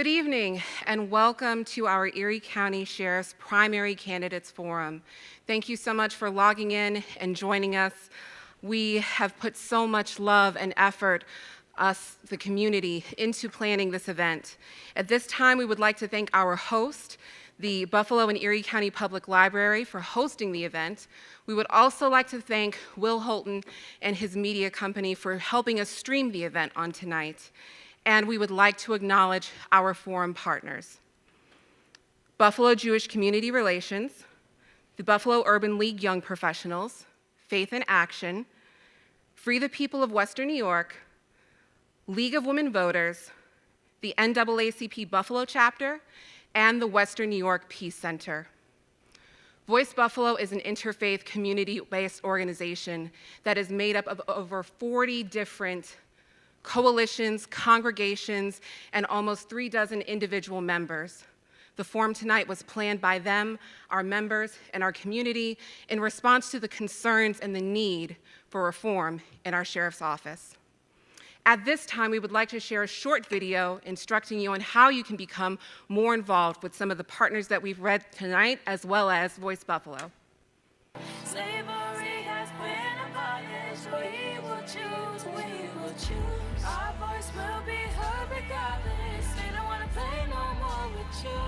Good evening and welcome to our Erie County Sheriff's Primary Candidates Forum. Thank you so much for logging in and joining us. We have put so much love and effort, us, the community, into planning this event. At this time, we would like to thank our host, the Buffalo and Erie County Public Library, for hosting the event. We would also like to thank Will Holton and his media company for helping us stream the event on tonight. And we would like to acknowledge our forum partners: Buffalo Jewish Community Relations, the Buffalo Urban League Young Professionals, Faith in Action, Free the People of Western New York, League of Women Voters, the NAACP Buffalo Chapter, and the Western New York Peace Center. Voice Buffalo is an interfaith community-based organization that is made up of over 40 different coalitions, congregations, and almost 36 individual members. The forum tonight was planned by them, our members, and our community in response to the concerns and the need for reform in our sheriff's office. At this time, we would like to share a short video instructing you on how you can become more involved with some of the partners that we've read tonight, as well as Voice Buffalo. Slavery has been abolished. We will choose, we will choose. Our voice will be heard regardless. They don't want to play no more with you.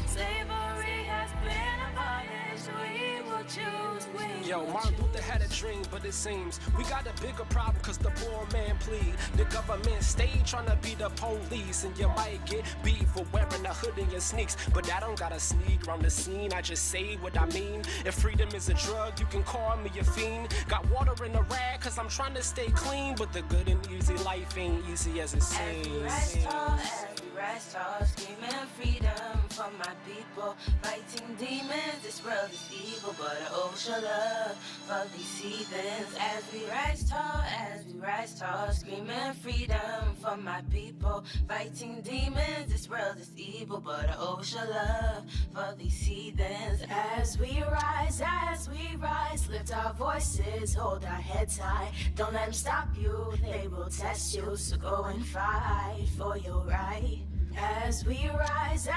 Slavery has been abolished. We will choose, we will choose. Yo, Martin Luther had a dream, but it seems we got a bigger problem cause the poor man plead. The government stay trying to be the police, and you might get beat for wearing a hood in your sneaks. But I don't gotta sneak around the scene, I just say what I mean. If freedom is a drug, you can call me a fiend. Got water in the rag cause I'm trying to stay clean, but the good and easy life ain't easy as it seems. Every rest tall, screaming freedom for my people. Fighting demons, this world is evil, but I owe your love for these heathens. As we rise tall, screaming freedom for my people. Fighting demons, this world is evil, but I owe your love for these heathens. As we rise, lift our voices, hold our heads high. Don't let them stop you, they will test you, so go and fight for your right. As we rise,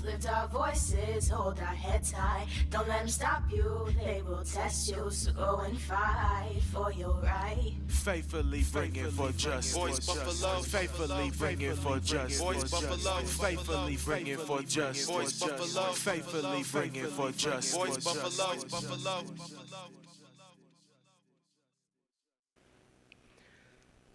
lift our voices, hold our heads high. Don't let them stop you, they will test you, so go and fight for your right. Faithfully bringing for justice. Voice Buffalo. Faithfully bringing for justice. Voice Buffalo. Faithfully bringing for justice. Voice Buffalo. Faithfully bringing for justice. Voice Buffalo.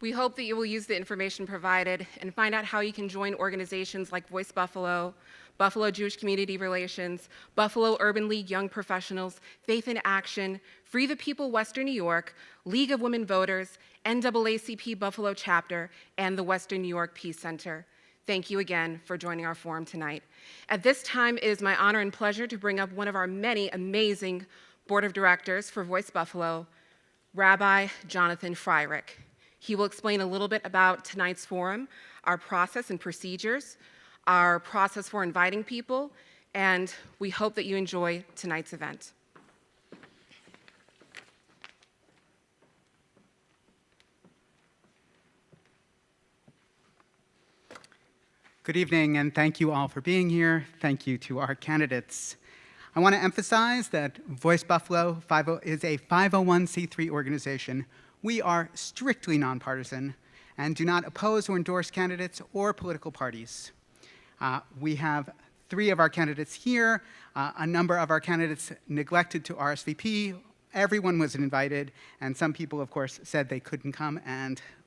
We hope that you will use the information provided and find out how you can join organizations like Voice Buffalo, Buffalo Jewish Community Relations, Buffalo Urban League Young Professionals, Faith in Action, Free the People Western New York, League of Women Voters, NAACP Buffalo Chapter, and the Western New York Peace Center. Thank you again for joining our forum tonight. At this time, it is my honor and pleasure to bring up one of our many amazing board of directors for Voice Buffalo, Rabbi Jonathan Fryrick. He will explain a little bit about tonight's forum, our process and procedures, our process for inviting people, and we hope that you enjoy tonight's event. Good evening, and thank you all for being here. Thank you to our candidates. I want to emphasize that Voice Buffalo is a 501c3 organization. We are strictly nonpartisan and do not oppose or endorse candidates or political parties. We have 3 of our candidates here. A number of our candidates neglected to RSVP. Everyone was invited, and some people, of course, said they couldn't come.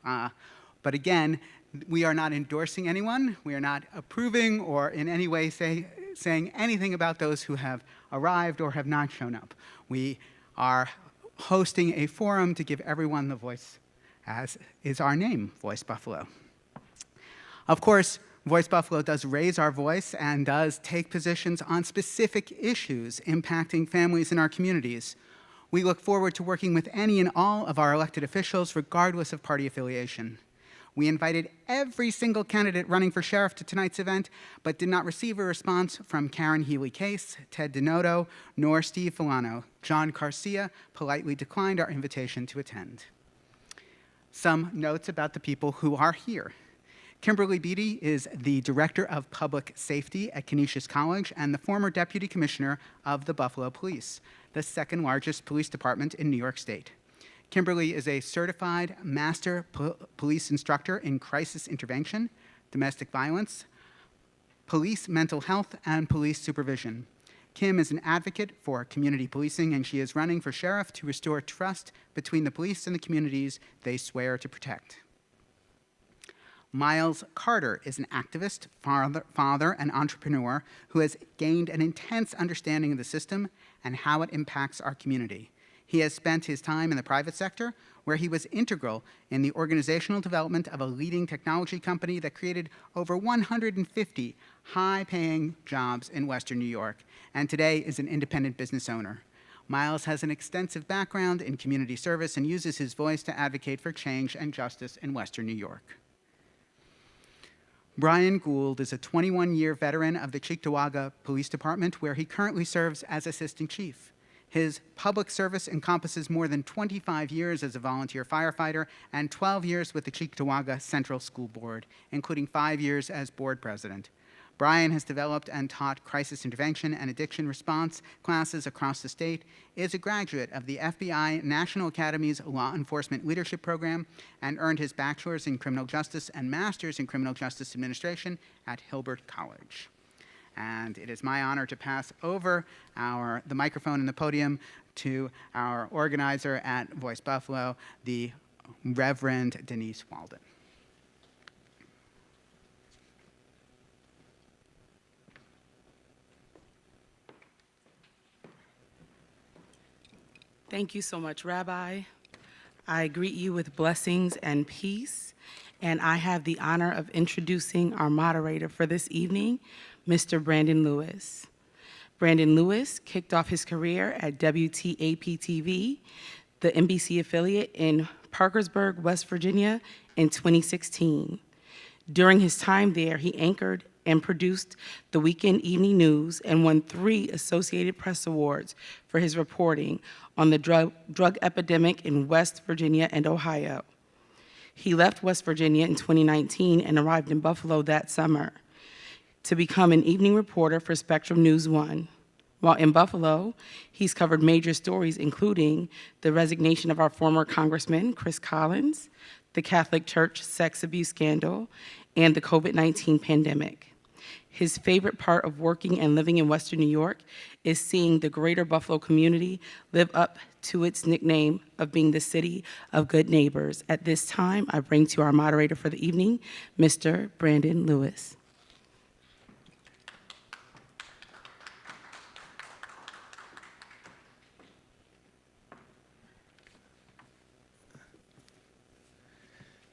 But again, we are not endorsing anyone. We are not approving or in any way saying anything about those who have arrived or have not shown up. We are hosting a forum to give everyone the voice, as is our name, Voice Buffalo. Of course, Voice Buffalo does raise our voice and does take positions on specific issues impacting families in our communities. We look forward to working with any and all of our elected officials, regardless of party affiliation. We invited every single candidate running for sheriff to tonight's event, but did not receive a response from Karen Healy-Case, Ted Denoto, nor Steve Filano. John Garcia politely declined our invitation to attend. Some notes about the people who are here. Kimberly Beatty is the Director of Public Safety at Canisius College and the former Deputy Commissioner of the Buffalo Police, the second largest police department in New York State. Kimberly is a certified master police instructor in crisis intervention, domestic violence, police mental health, and police supervision. Kim is an advocate for community policing, and she is running for sheriff to restore trust between the police and the communities they swear to protect. Miles Carter is an activist, father, and entrepreneur who has gained an intense understanding of the system and how it impacts our community. He has spent his time in the private sector, where he was integral in the organizational development of a leading technology company that created over 150 high-paying jobs in Western New York, and today is an independent business owner. Miles has an extensive background in community service and uses his voice to advocate for change and justice in Western New York. Brian Gould is a 21-year veteran of the Cheektowaga Police Department, where he currently serves as Assistant Chief. His public service encompasses more than 25 years as a volunteer firefighter and 12 years with the Cheektowaga Central School Board, including 5 years as board president. Brian has developed and taught crisis intervention and addiction response classes across the state, is a graduate of the FBI National Academy's Law Enforcement Leadership Program, and earned his bachelor's in criminal justice and master's in criminal justice administration at Hilbert College. And it is my honor to pass over the microphone and the podium to our organizer at Voice Buffalo, the Reverend Denise Walden. Thank you so much, Rabbi. I greet you with blessings and peace, and I have the honor of introducing our moderator for this evening, Mr. Brandon Lewis. Brandon Lewis kicked off his career at WTAP-TV, the NBC affiliate in Parkersburg, West Virginia, in 2016. During his time there, he anchored and produced the Weekend Evening News and won 3 Associated Press Awards for his reporting on the drug epidemic in West Virginia and Ohio. He left West Virginia in 2019 and arrived in Buffalo that summer to become an evening reporter for Spectrum News 1. While in Buffalo, he's covered major stories, including the resignation of our former Congressman, Chris Collins, the Catholic Church sex abuse scandal, and the COVID-19 pandemic. His favorite part of working and living in Western New York is seeing the greater Buffalo community live up to its nickname of being the city of good neighbors. At this time, I bring to our moderator for the evening, Mr. Brandon Lewis.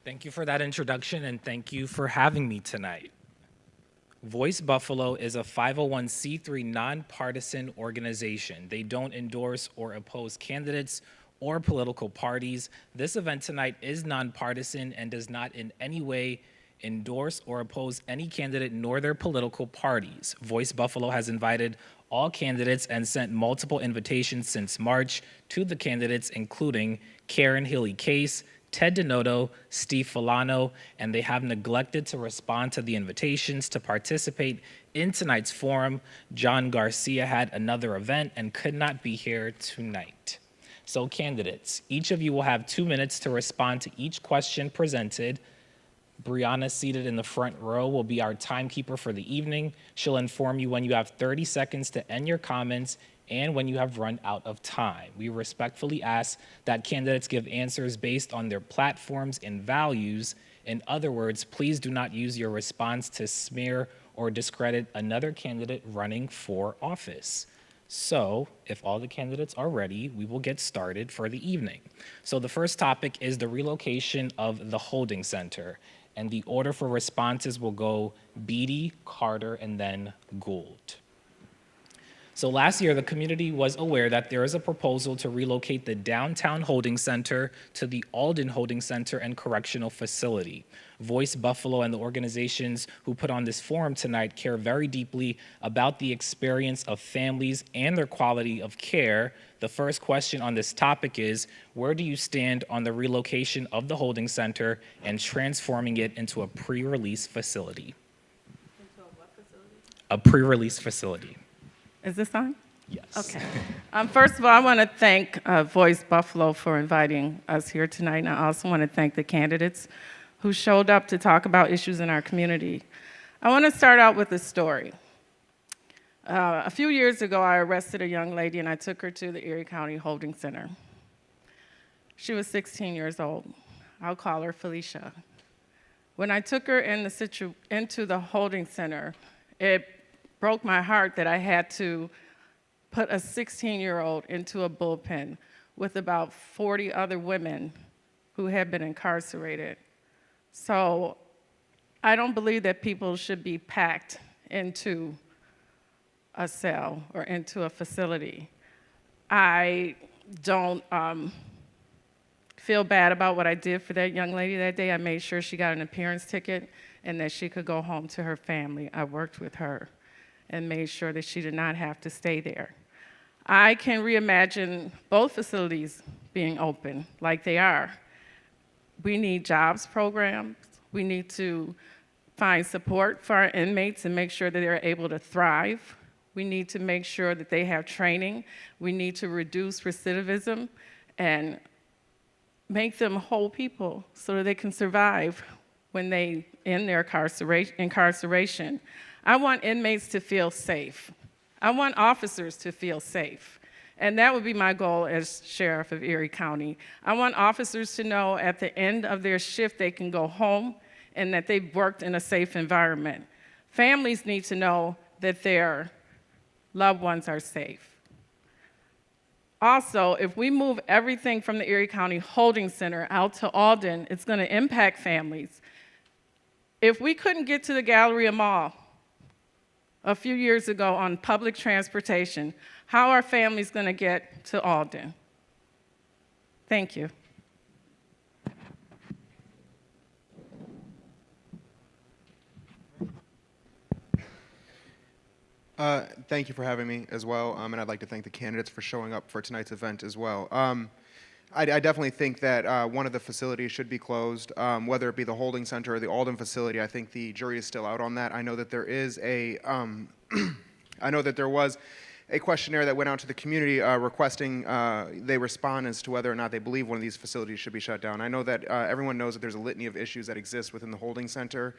Thank you for that introduction, and thank you for having me tonight. Voice Buffalo is a 501c3 nonpartisan organization. They don't endorse or oppose candidates or political parties. This event tonight is nonpartisan and does not in any way endorse or oppose any candidate nor their political parties. Voice Buffalo has invited all candidates and sent multiple invitations since March to the candidates, including Karen Hilly Case, Ted Denoto, Steve Filano, and they have neglected to respond to the invitations to participate in tonight's forum. John Garcia had another event and could not be here tonight. So candidates, each of you will have 2 minutes to respond to each question presented. Brianna, seated in the front row, will be our timekeeper for the evening. She'll inform you when you have 30 seconds to end your comments and when you have run out of time. We respectfully ask that candidates give answers based on their platforms and values. In other words, please do not use your response to smear or discredit another candidate running for office. So, if all the candidates are ready, we will get started for the evening. So the first topic is the relocation of the holding center, and the order for responses will go Beatty, Carter, and then Gould. So last year, the community was aware that there is a proposal to relocate the downtown holding center to the Alden Holding Center and Correctional Facility. Voice Buffalo and the organizations who put on this forum tonight care very deeply about the experience of families and their quality of care. The first question on this topic is, where do you stand on the relocation of the holding center and transforming it into a pre-release facility? Into a what facility? A pre-release facility. Is this on? Yes. Okay. First of all, I want to thank Voice Buffalo for inviting us here tonight, and I also want to thank the candidates who showed up to talk about issues in our community. I want to start out with a story. A few years ago, I arrested a young lady, and I took her to the Erie County Holding Center. She was 16 years old. I'll call her Felicia. When I took her into the holding center, it broke my heart that I had to put a 16-year-old into a bullpen with about 40 other women who had been incarcerated. So I don't believe that people should be packed into a cell or into a facility. I don't feel bad about what I did for that young lady that day. I made sure she got an appearance ticket and that she could go home to her family. I worked with her and made sure that she did not have to stay there. I can reimagine both facilities being open like they are. We need jobs programs. We need to find support for our inmates and make sure that they're able to thrive. We need to make sure that they have training. We need to reduce recidivism and make them whole people so that they can survive when they end their incarceration. I want inmates to feel safe. I want officers to feel safe. And that would be my goal as sheriff of Erie County. I want officers to know at the end of their shift they can go home and that they've worked in a safe environment. Families need to know that their loved ones are safe. Also, if we move everything from the Erie County Holding Center out to Alden, it's going to impact families. If we couldn't get to the Galleria Mall a few years ago on public transportation, how are families going to get to Alden? Thank you. Thank you for having me as well, and I'd like to thank the candidates for showing up for tonight's event as well. I definitely think that one of the facilities should be closed, whether it be the holding center or the Alden facility. I think the jury is still out on that. I know that there is a, I know that there was a questionnaire that went out to the community requesting they respond as to whether or not they believe one of these facilities should be shut down. I know that everyone knows that there's a litany of issues that exist within the holding center,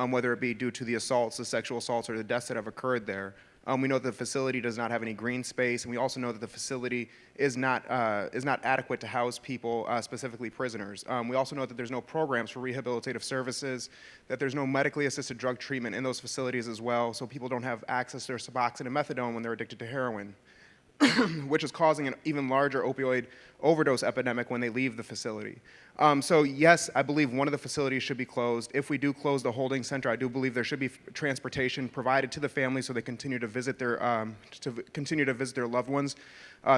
whether it be due to the assaults, the sexual assaults, or the deaths that have occurred there. We know that the facility does not have any green space, and we also know that the facility is not adequate to house people, specifically prisoners. We also know that there's no programs for rehabilitative services, that there's no medically assisted drug treatment in those facilities as well, so people don't have access to their Suboxone and methadone when they're addicted to heroin, which is causing an even larger opioid overdose epidemic when they leave the facility. So yes, I believe one of the facilities should be closed. If we do close the holding center, I do believe there should be transportation provided to the families so they continue to visit their loved ones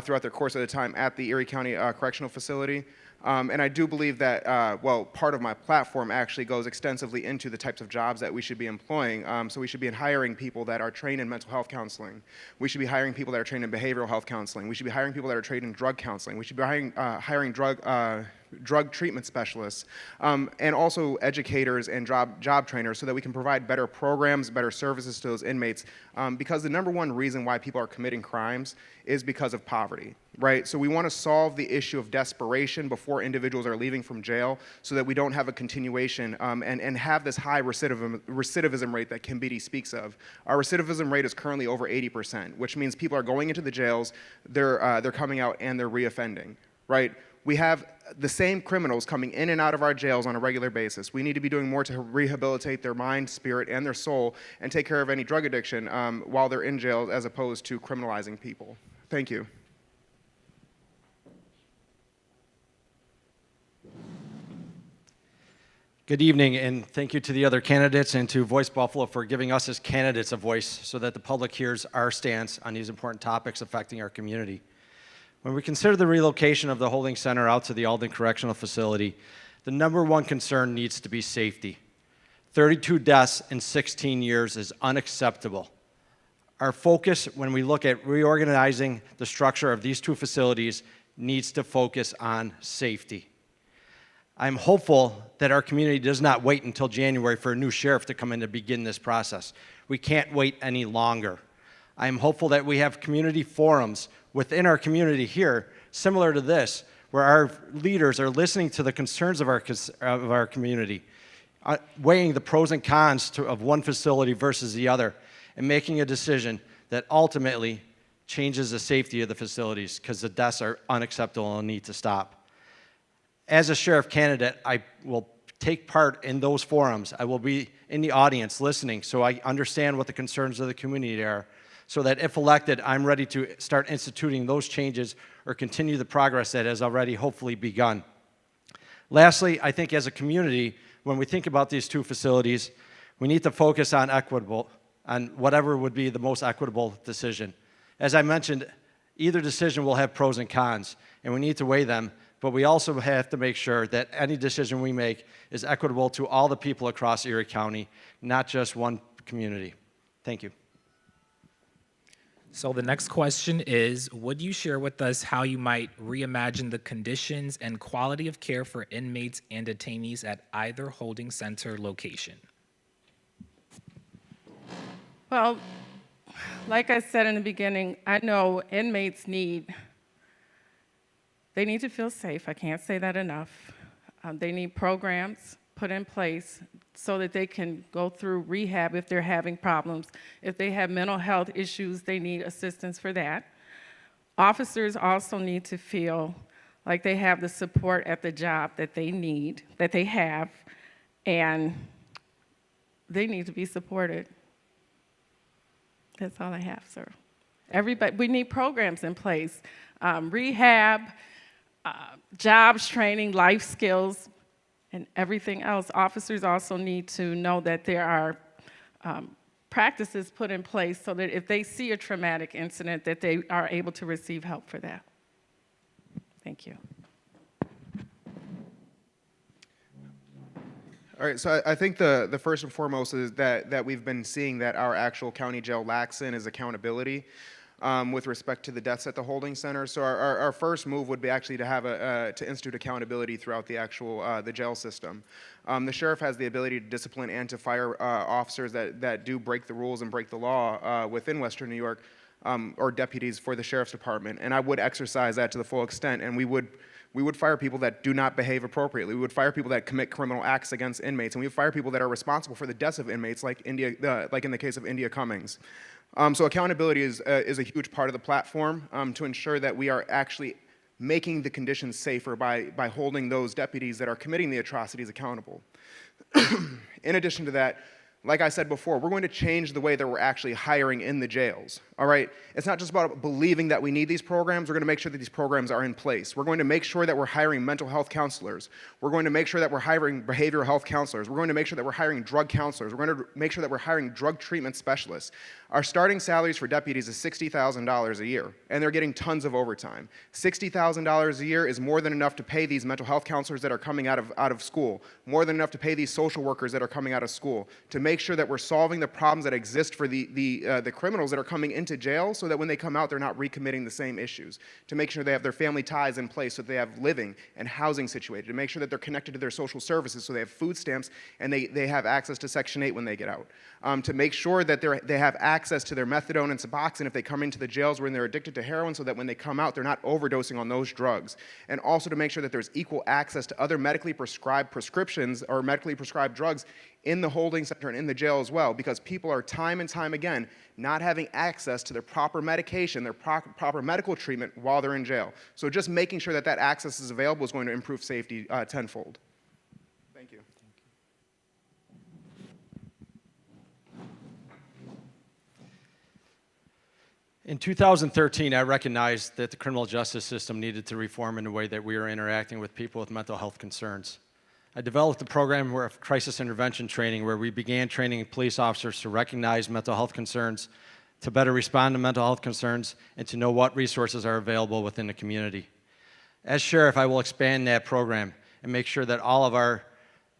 throughout their course of the time at the Erie County Correctional Facility. And I do believe that, well, part of my platform actually goes extensively into the types of jobs that we should be employing. So we should be hiring people that are trained in mental health counseling. We should be hiring people that are trained in behavioral health counseling. We should be hiring people that are trained in drug counseling. We should be hiring drug treatment specialists, and also educators and job trainers so that we can provide better programs, better services to those inmates, because the number one reason why people are committing crimes is because of poverty, right? So we want to solve the issue of desperation before individuals are leaving from jail so that we don't have a continuation and have this high recidivism rate that Kimbiti speaks of. Our recidivism rate is currently over 80%, which means people are going into the jails, they're coming out, and they're reoffending, right? We have the same criminals coming in and out of our jails on a regular basis. We need to be doing more to rehabilitate their mind, spirit, and their soul and take care of any drug addiction while they're in jail as opposed to criminalizing people. Thank you. Good evening, and thank you to the other candidates and to Voice Buffalo for giving us as candidates a voice so that the public hears our stance on these important topics affecting our community. When we consider the relocation of the holding center out to the Alden Correctional Facility, the number one concern needs to be safety. 32 deaths in 16 years is unacceptable. Our focus when we look at reorganizing the structure of these two facilities needs to focus on safety. I'm hopeful that our community does not wait until January for a new sheriff to come in to begin this process. We can't wait any longer. I'm hopeful that we have community forums within our community here, similar to this, where our leaders are listening to the concerns of our community, weighing the pros and cons of one facility versus the other, and making a decision that ultimately changes the safety of the facilities, because the deaths are unacceptable and need to stop. As a sheriff candidate, I will take part in those forums. I will be in the audience listening so I understand what the concerns of the community are, so that if elected, I'm ready to start instituting those changes or continue the progress that has already hopefully begun. Lastly, I think as a community, when we think about these two facilities, we need to focus on whatever would be the most equitable decision. As I mentioned, either decision will have pros and cons, and we need to weigh them, but we also have to make sure that any decision we make is equitable to all the people across Erie County, not just one community. Thank you. So the next question is, would you share with us how you might reimagine the conditions and quality of care for inmates and detainees at either holding center location? Well, like I said in the beginning, I know inmates need to feel safe. I can't say that enough. They need programs put in place so that they can go through rehab if they're having problems. If they have mental health issues, they need assistance for that. Officers also need to feel like they have the support at the job that they need, that they have, and they need to be supported. That's all I have, sir. Everybody, we need programs in place. Rehab, jobs training, life skills, and everything else. Officers also need to know that there are practices put in place so that if they see a traumatic incident, that they are able to receive help for that. Thank you. All right, so I think the first and foremost is that we've been seeing that our actual county jail lacks in is accountability. With respect to the deaths at the holding center. So our first move would be actually to have to institute accountability throughout the actual the jail system. The sheriff has the ability to discipline and to fire officers that do break the rules and break the law within Western New York, or deputies for the sheriff's department. And I would exercise that to the full extent, and we would fire people that do not behave appropriately. We would fire people that commit criminal acts against inmates, and we would fire people that are responsible for the deaths of inmates, like in the case of India Cummings. So accountability is a huge part of the platform to ensure that we are actually making the conditions safer by holding those deputies that are committing the atrocities accountable. In addition to that, like I said before, we're going to change the way that we're actually hiring in the jails, all right? It's not just about believing that we need these programs. We're going to make sure that these programs are in place. We're going to make sure that we're hiring mental health counselors. We're going to make sure that we're hiring behavioral health counselors. We're going to make sure that we're hiring drug counselors. We're going to make sure that we're hiring drug treatment specialists. Our starting salaries for deputies is $60,000 a year, and they're getting tons of overtime. $60,000 a year is more than enough to pay these mental health counselors that are coming out of school, more than enough to pay these social workers that are coming out of school, to make sure that we're solving the problems that exist for the criminals that are coming into jail, so that when they come out, they're not recommitting the same issues, to make sure they have their family ties in place so that they have living and housing situated, to make sure that they're connected to their social services so they have food stamps and they have access to Section 8 when they get out, to make sure that they have access to their methadone and Suboxone if they come into the jails when they're addicted to heroin, so that when they come out, they're not overdosing on those drugs, and also to make sure that there's equal access to other medically prescribed prescriptions or medically prescribed drugs in the holding center and in the jail as well, because people are time and time again not having access to their proper medication, their proper medical treatment while they're in jail. So just making sure that that access is available is going to improve safety tenfold. Thank you. In 2013, I recognized that the criminal justice system needed to reform in the way that we are interacting with people with mental health concerns. I developed a program of crisis intervention training where we began training police officers to recognize mental health concerns, to better respond to mental health concerns, and to know what resources are available within the community. As sheriff, I will expand that program and make sure that all of our,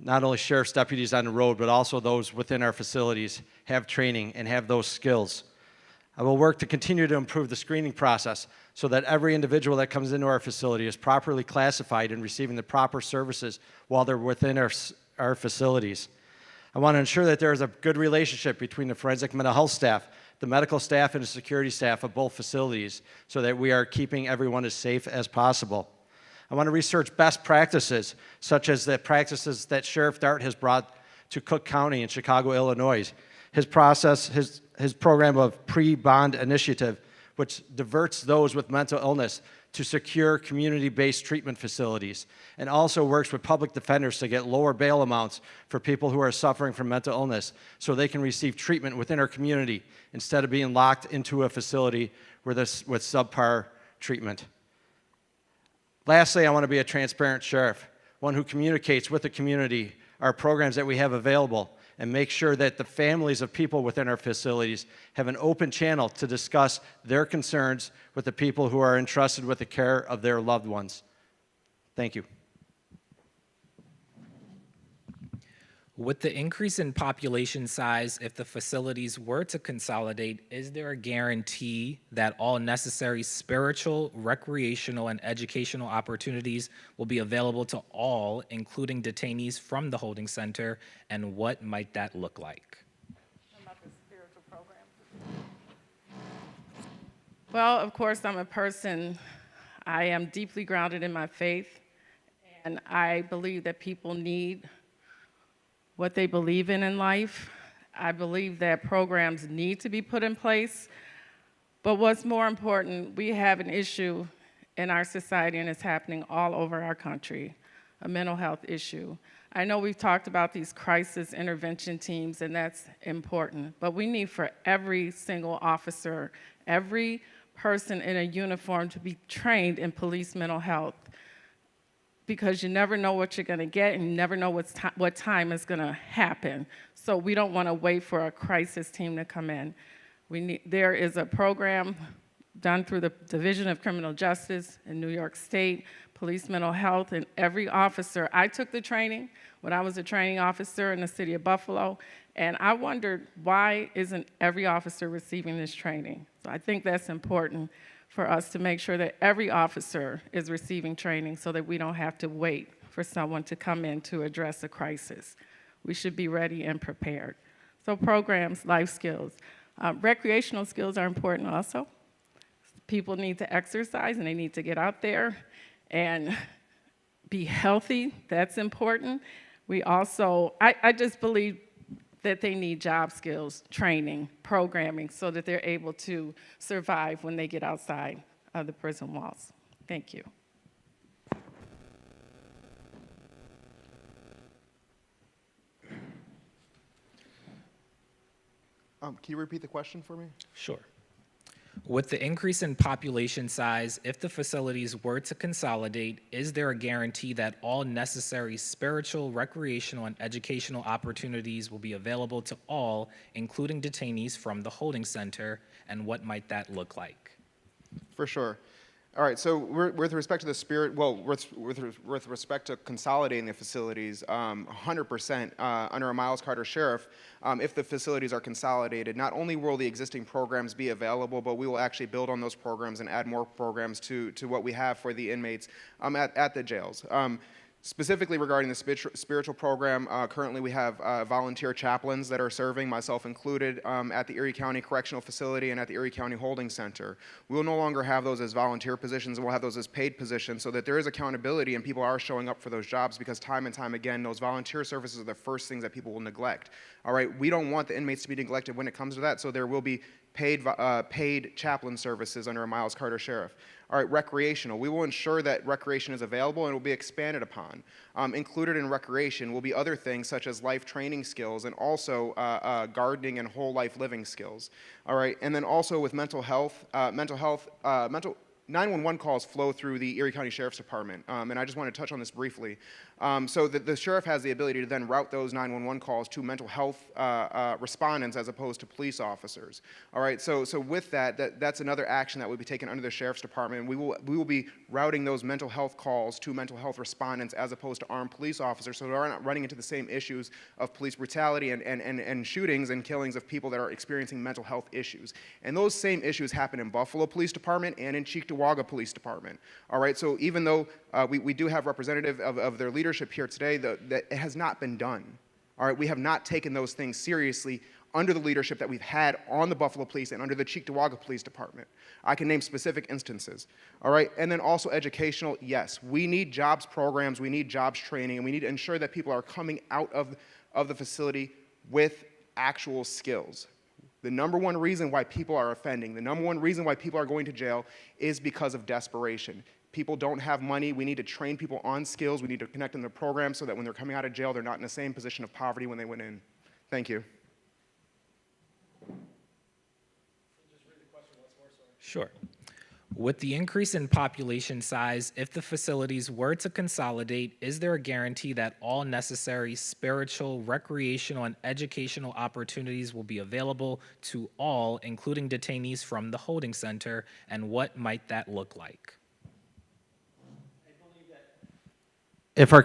not only sheriff's deputies on the road, but also those within our facilities have training and have those skills. I will work to continue to improve the screening process so that every individual that comes into our facility is properly classified and receiving the proper services while they're within our facilities. I want to ensure that there is a good relationship between the forensic mental health staff, the medical staff, and the security staff of both facilities so that we are keeping everyone as safe as possible. I want to research best practices, such as the practices that Sheriff Dart has brought to Cook County in Chicago, Illinois. His program of pre-bond initiative, which diverts those with mental illness to secure community-based treatment facilities, and also works with public defenders to get lower bail amounts for people who are suffering from mental illness so they can receive treatment within our community instead of being locked into a facility with subpar treatment. Lastly, I want to be a transparent sheriff, one who communicates with the community our programs that we have available and make sure that the families of people within our facilities have an open channel to discuss their concerns with the people who are entrusted with the care of their loved ones. Thank you. With the increase in population size, if the facilities were to consolidate, is there a guarantee that all necessary spiritual, recreational, and educational opportunities will be available to all, including detainees from the holding center, and what might that look like? Well, of course, I'm a person, I am deeply grounded in my faith, and I believe that people need what they believe in life. I believe that programs need to be put in place, but what's more important, we have an issue in our society, and it's happening all over our country, a mental health issue. I know we've talked about these crisis intervention teams, and that's important, but we need for every single officer, every person in a uniform to be trained in police mental health, because you never know what you're going to get, and you never know what time is going to happen. So we don't want to wait for a crisis team to come in. There is a program done through the Division of Criminal Justice in New York State, police mental health, and every officer. I took the training when I was a training officer in the city of Buffalo, and I wondered, why isn't every officer receiving this training? So I think that's important for us to make sure that every officer is receiving training so that we don't have to wait for someone to come in to address a crisis. We should be ready and prepared. So programs, life skills. Recreational skills are important also. People need to exercise and they need to get out there and be healthy. That's important. We also, I just believe that they need job skills, training, programming, so that they're able to survive when they get outside of the prison walls. Thank you. Can you repeat the question for me? Sure. With the increase in population size, if the facilities were to consolidate, is there a guarantee that all necessary spiritual, recreational, and educational opportunities will be available to all, including detainees from the holding center, and what might that look like? For sure. All right, so with respect to the spirit, well, with respect to consolidating the facilities, 100% under a Miles Carter sheriff, if the facilities are consolidated, not only will the existing programs be available, but we will actually build on those programs and add more programs to what we have for the inmates at the jails. Specifically regarding the spiritual program, currently we have volunteer chaplains that are serving, myself included, at the Erie County Correctional Facility and at the Erie County Holding Center. We will no longer have those as volunteer positions, and we'll have those as paid positions so that there is accountability and people are showing up for those jobs, because time and time again, those volunteer services are the first things that people will neglect. All right, we don't want the inmates to be neglected when it comes to that, so there will be paid chaplain services under a Miles Carter sheriff. All right, recreational. We will ensure that recreation is available and will be expanded upon. Included in recreation will be other things such as life training skills and also gardening and whole life living skills. All right, and then also with mental health 911 calls flow through the Erie County Sheriff's Department, and I just want to touch on this briefly. So the sheriff has the ability to then route those 911 calls to mental health respondents as opposed to police officers. All right, so with that's another action that would be taken under the Sheriff's Department. We will be routing those mental health calls to mental health respondents as opposed to armed police officers, so they're not running into the same issues of police brutality and shootings and killings of people that are experiencing mental health issues. And those same issues happen in Buffalo Police Department and in Cheektowaga Police Department. All right, so even though we do have representative of their leadership here today, that it has not been done. All right, we have not taken those things seriously under the leadership that we've had on the Buffalo Police and under the Cheektowaga Police Department. I can name specific instances. All right, and then also educational, yes, we need jobs programs, we need jobs training, and we need to ensure that people are coming out of the facility with actual skills. The number one reason why people are offending, the number one reason why people are going to jail is because of desperation. People don't have money. We need to train people on skills. We need to connect them to programs so that when they're coming out of jail, they're not in the same position of poverty when they went in. Thank you. Sure. With the increase in population size, if the facilities were to consolidate, is there a guarantee that all necessary spiritual, recreational, and educational opportunities will be available to all, including detainees from the holding center, and what might that look like? If our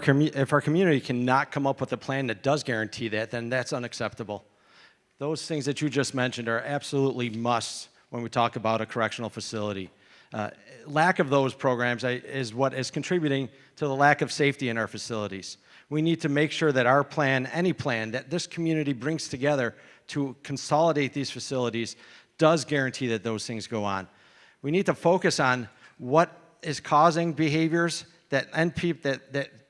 community cannot come up with a plan that does guarantee that, then that's unacceptable. Those things that you just mentioned are absolutely musts when we talk about a correctional facility. Lack of those programs is what is contributing to the lack of safety in our facilities. We need to make sure that our plan, any plan that this community brings together to consolidate these facilities, does guarantee that those things go on. We need to focus on what is causing behaviors that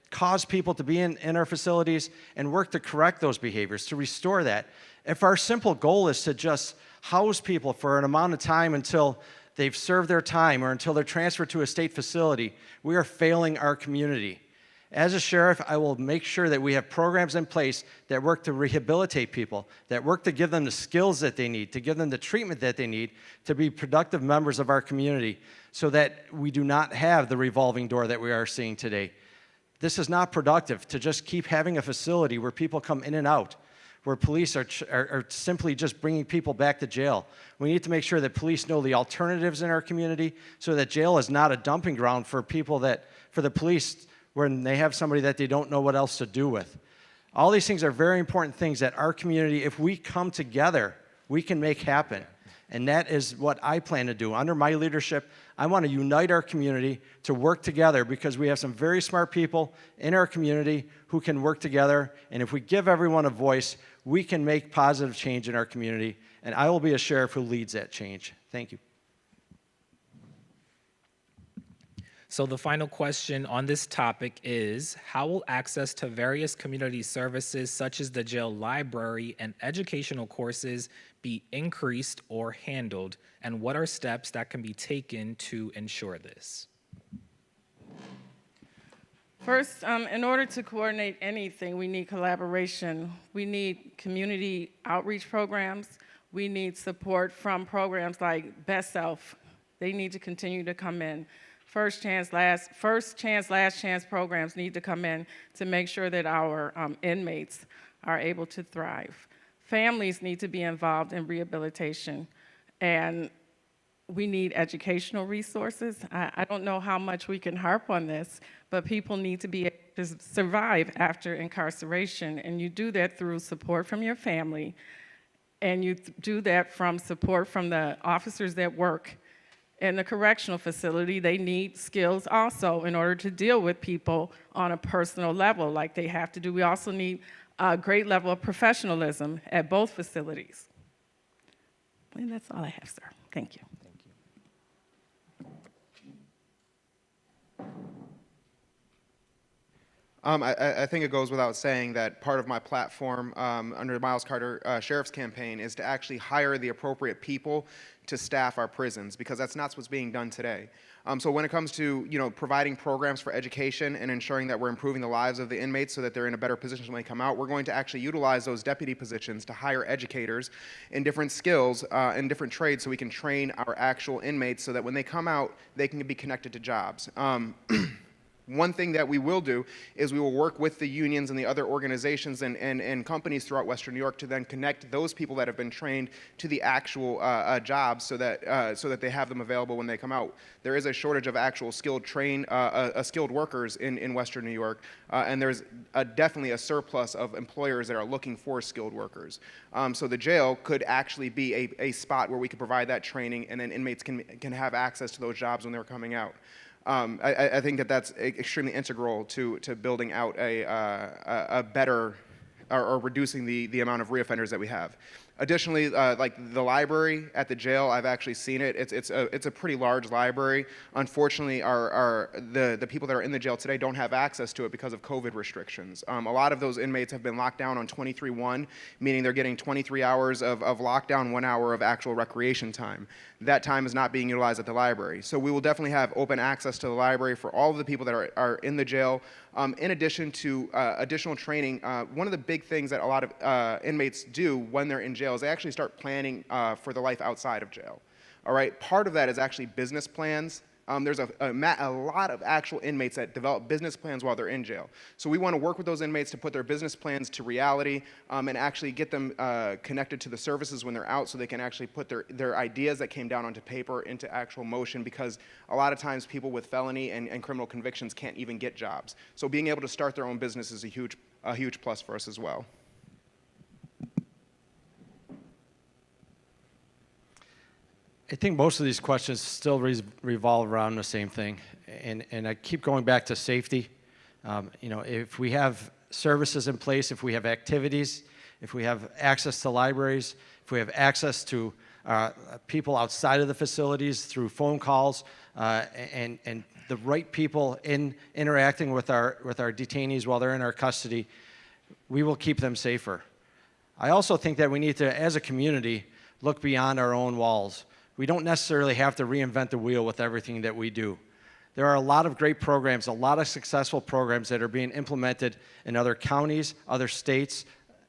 cause people to be in our facilities and work to correct those behaviors, to restore that. If our simple goal is to just house people for an amount of time until they've served their time or until they're transferred to a state facility, we are failing our community. As a sheriff, I will make sure that we have programs in place that work to rehabilitate people, that work to give them the skills that they need, to give them the treatment that they need to be productive members of our community so that we do not have the revolving door that we are seeing today. This is not productive to just keep having a facility where people come in and out, where police are simply just bringing people back to jail. We need to make sure that police know the alternatives in our community so that jail is not a dumping ground for the police when they have somebody that they don't know what else to do with. All these things are very important things that our community, if we come together, we can make happen. And that is what I plan to do. Under my leadership, I want to unite our community to work together because we have some very smart people in our community who can work together. And if we give everyone a voice, we can make positive change in our community. And I will be a sheriff who leads that change. Thank you. So the final question on this topic is, how will access to various community services such as the jail library and educational courses be increased or handled, and what are steps that can be taken to ensure this? First, in order to coordinate anything, we need collaboration. We need community outreach programs. We need support from programs like Best Self. They need to continue to come in. First chance, last chance programs need to come in to make sure that our inmates are able to thrive. Families need to be involved in rehabilitation, and we need educational resources. I don't know how much we can harp on this, but people need to be able to survive after incarceration, and you do that through support from your family, and you do that from support from the officers that work in the correctional facility. They need skills also in order to deal with people on a personal level like they have to do. We also need a great level of professionalism at both facilities. And that's all I have, sir. Thank you. I think it goes without saying that part of my platform under the Miles Carter Sheriff's campaign is to actually hire the appropriate people to staff our prisons, because that's not what's being done today. So when it comes to providing programs for education and ensuring that we're improving the lives of the inmates so that they're in a better position when they come out, we're going to actually utilize those deputy positions to hire educators in different skills and different trades so we can train our actual inmates so that when they come out, they can be connected to jobs. One thing that we will do is we will work with the unions and the other organizations and companies throughout Western New York to then connect those people that have been trained to the actual jobs so that they have them available when they come out. There is a shortage of actual skilled workers in Western New York, and there's definitely a surplus of employers that are looking for skilled workers. So the jail could actually be a spot where we could provide that training, and then inmates can have access to those jobs when they're coming out. I think that that's extremely integral to building out a better or reducing the amount of reoffenders that we have. Additionally, like the library at the jail, I've actually seen it. It's a pretty large library. Unfortunately, the people that are in the jail today don't have access to it because of COVID restrictions. A lot of those inmates have been locked down on 23-1, meaning they're getting 23 hours of lockdown, 1 hour of actual recreation time. That time is not being utilized at the library. So we will definitely have open access to the library for all of the people that are in the jail. In addition to additional training, one of the big things that a lot of inmates do when they're in jail is they actually start planning for the life outside of jail. All right, part of that is actually business plans. There's a lot of actual inmates that develop business plans while they're in jail. So we want to work with those inmates to put their business plans to reality and actually get them connected to the services when they're out so they can actually put their ideas that came down onto paper into actual motion, because a lot of times people with felony and criminal convictions can't even get jobs. So being able to start their own business is a huge plus for us as well. I think most of these questions still revolve around the same thing, and I keep going back to safety. If we have services in place, if we have activities, if we have access to libraries, if we have access to people outside of the facilities through phone calls, and the right people interacting with our detainees while they're in our custody, we will keep them safer. I also think that we need to, as a community, look beyond our own walls. We don't necessarily have to reinvent the wheel with everything that we do. There are a lot of great programs, a lot of successful programs that are being implemented in other counties, other states,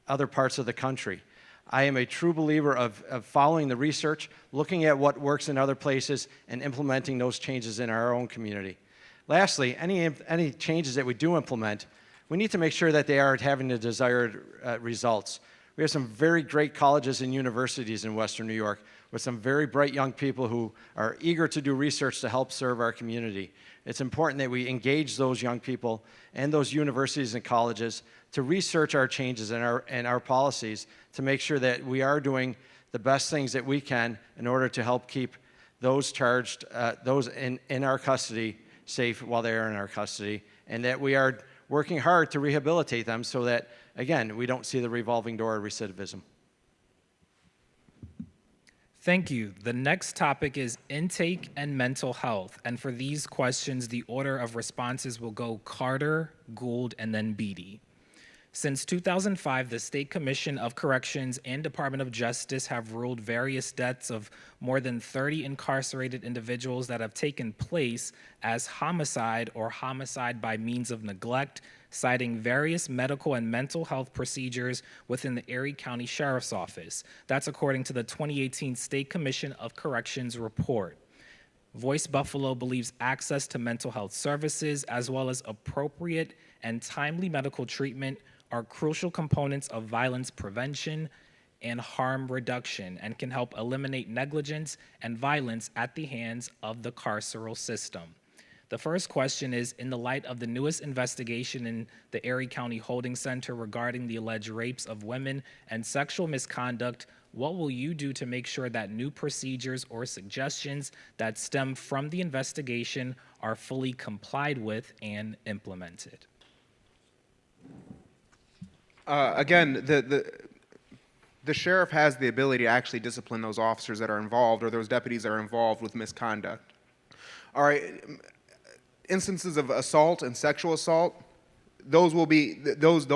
other parts of the country. I am a true believer of following the research, looking at what works in other places, and implementing those changes in our own community. Lastly, any changes that we do implement, we need to make sure that they are having the desired results. We have some very great colleges and universities in Western New York with some very bright young people who are eager to do research to help serve our community. It's important that we engage those young people and those universities and colleges to research our changes and our policies to make sure that we are doing the best things that we can in order to help keep those charged, those in our custody safe while they are in our custody, and that we are working hard to rehabilitate them so that, again, we don't see the revolving door of recidivism. Thank you. The next topic is intake and mental health. And for these questions, the order of responses will go Carter, Gould, and then Beatty. Since 2005, the State Commission of Corrections and Department of Justice have ruled various deaths of more than 30 incarcerated individuals that have taken place as homicide or homicide by means of neglect, citing various medical and mental health procedures within the Erie County Sheriff's Office. That's according to the 2018 State Commission of Corrections report. Voice Buffalo believes access to mental health services, as well as appropriate and timely medical treatment, are crucial components of violence prevention and harm reduction, and can help eliminate negligence and violence at the hands of the carceral system. The first question is, in the light of the newest investigation in the Erie County Holding Center regarding the alleged rapes of women and sexual misconduct, what will you do to make sure that new procedures or suggestions that stem from the investigation are fully complied with and implemented? Again, the sheriff has the ability to actually discipline those officers that are involved or those deputies that are involved with misconduct. All right, instances of assault and sexual assault, those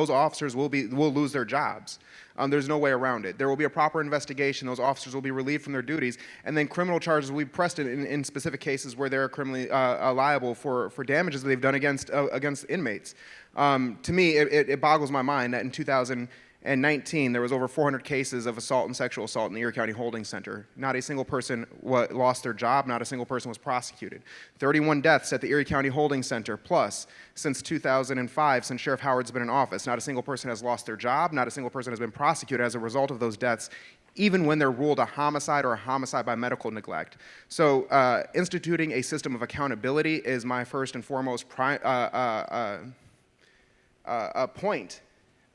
officers will lose their jobs. There's no way around it. There will be a proper investigation. Those officers will be relieved from their duties, and then criminal charges will be pressed in specific cases where they're criminally liable for damages that they've done against inmates. To me, it boggles my mind that in 2019 there was over 400 cases of assault and sexual assault in the Erie County Holding Center. Not a single person lost their job. Not a single person was prosecuted. 31 deaths at the Erie County Holding Center. Plus, since 2005, since Sheriff Howard's been in office, not a single person has lost their job. Not a single person has been prosecuted as a result of those deaths, even when they're ruled a homicide or a homicide by medical neglect. So instituting a system of accountability is my first and foremost point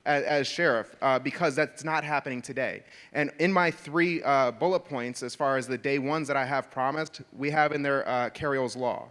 as sheriff, because that's not happening today. And in my 3 bullet points, as far as the day ones that I have promised, we have in there Carriol's Law.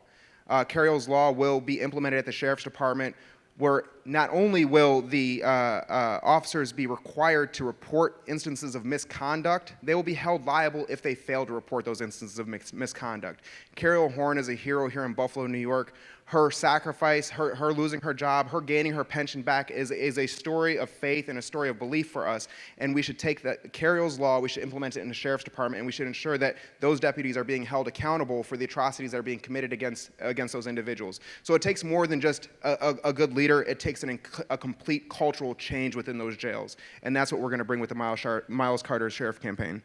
Carriol's Law will be implemented at the Sheriff's Department, where not only will the officers be required to report instances of misconduct, they will be held liable if they fail to report those instances of misconduct. Carriol Horn is a hero here in Buffalo, New York. Her sacrifice, her losing her job, her gaining her pension back is a story of faith and a story of belief for us. And we should take that Carriol's Law, we should implement it in the Sheriff's Department, and we should ensure that those deputies are being held accountable for the atrocities that are being committed against those individuals. So it takes more than just a good leader. It takes a complete cultural change within those jails. And that's what we're going to bring with the Miles Carter Sheriff campaign.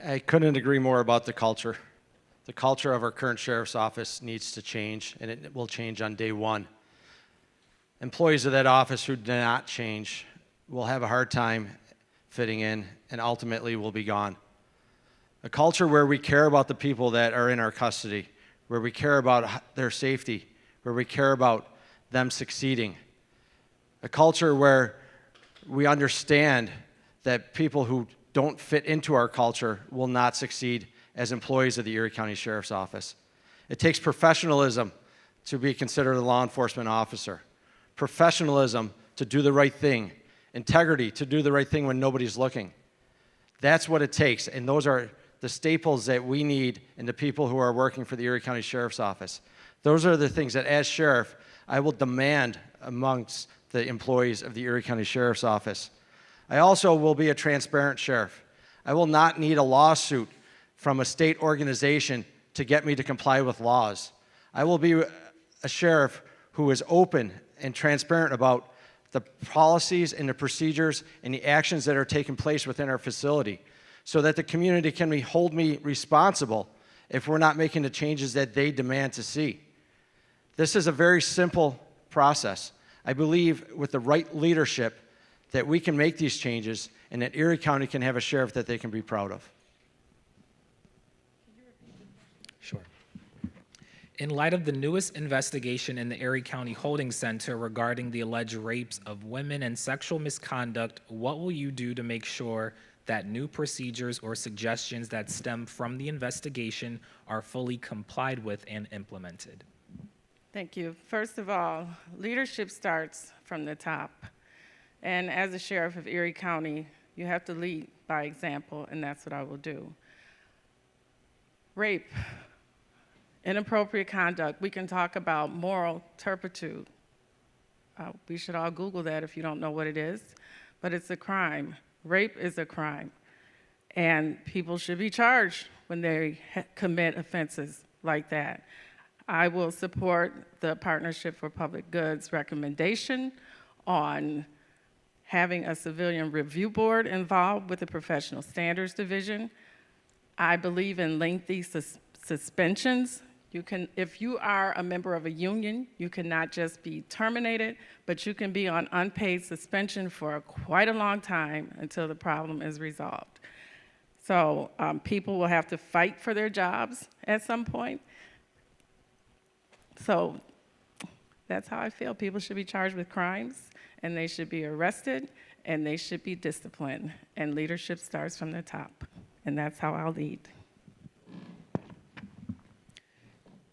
I couldn't agree more about the culture. The culture of our current sheriff's office needs to change, and it will change on day one. Employees of that office who do not change will have a hard time fitting in and ultimately will be gone. A culture where we care about the people that are in our custody, where we care about their safety, where we care about them succeeding. A culture where we understand that people who don't fit into our culture will not succeed as employees of the Erie County Sheriff's Office. It takes professionalism to be considered a law enforcement officer, professionalism to do the right thing, integrity to do the right thing when nobody's looking. That's what it takes, and those are the staples that we need in the people who are working for the Erie County Sheriff's Office. Those are the things that, as sheriff, I will demand amongst the employees of the Erie County Sheriff's Office. I also will be a transparent sheriff. I will not need a lawsuit from a state organization to get me to comply with laws. I will be a sheriff who is open and transparent about the policies and the procedures and the actions that are taking place within our facility, so that the community can hold me responsible if we're not making the changes that they demand to see. This is a very simple process. I believe with the right leadership that we can make these changes and that Erie County can have a sheriff that they can be proud of. Sure. In light of the newest investigation in the Erie County Holding Center regarding the alleged rapes of women and sexual misconduct, what will you do to make sure that new procedures or suggestions that stem from the investigation are fully complied with and implemented? Thank you. First of all, leadership starts from the top. And as a sheriff of Erie County, you have to lead by example, and that's what I will do. Rape, inappropriate conduct, we can talk about moral turpitude. We should all Google that if you don't know what it is, but it's a crime. Rape is a crime, and people should be charged when they commit offenses like that. I will support the Partnership for Public Goods recommendation on having a civilian review board involved with the Professional Standards Division. I believe in lengthy suspensions. If you are a member of a union, you cannot just be terminated, but you can be on unpaid suspension for quite a long time until the problem is resolved. So people will have to fight for their jobs at some point. So that's how I feel. People should be charged with crimes, and they should be arrested, and they should be disciplined. And leadership starts from the top, and that's how I'll lead.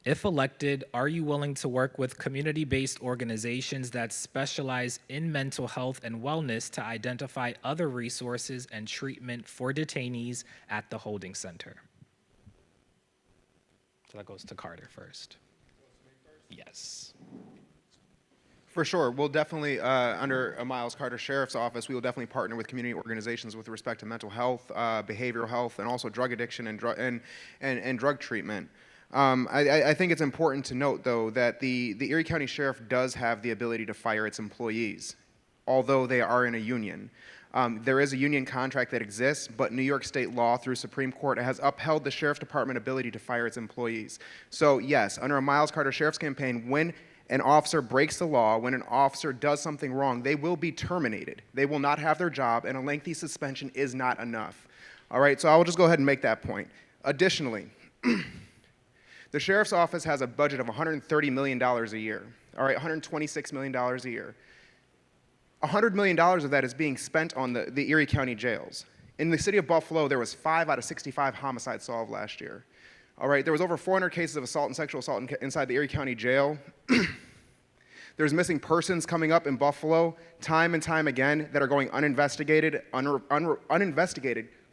If elected, are you willing to work with community-based organizations that specialize in mental health and wellness to identify other resources and treatment for detainees at the holding center? So that goes to Carter first. Yes. For sure. We'll definitely, under Miles Carter Sheriff's Office, we will definitely partner with community organizations with respect to mental health, behavioral health, and also drug addiction and drug treatment. I think it's important to note, though, that the Erie County Sheriff does have the ability to fire its employees, although they are in a union. There is a union contract that exists, but New York State law through Supreme Court has upheld the Sheriff Department ability to fire its employees. So yes, under a Miles Carter Sheriff's campaign, when an officer breaks the law, when an officer does something wrong, they will be terminated. They will not have their job, and a lengthy suspension is not enough. All right, so I will just go ahead and make that point. Additionally, the Sheriff's Office has a budget of $130 million a year, all right, $126 million a year. $100 million of that is being spent on the Erie County jails. In the city of Buffalo, there was 5 out of 65 homicides solved last year. All right, there was over 400 cases of assault and sexual assault inside the Erie County jail. There's missing persons coming up in Buffalo time and time again that are going uninvestigated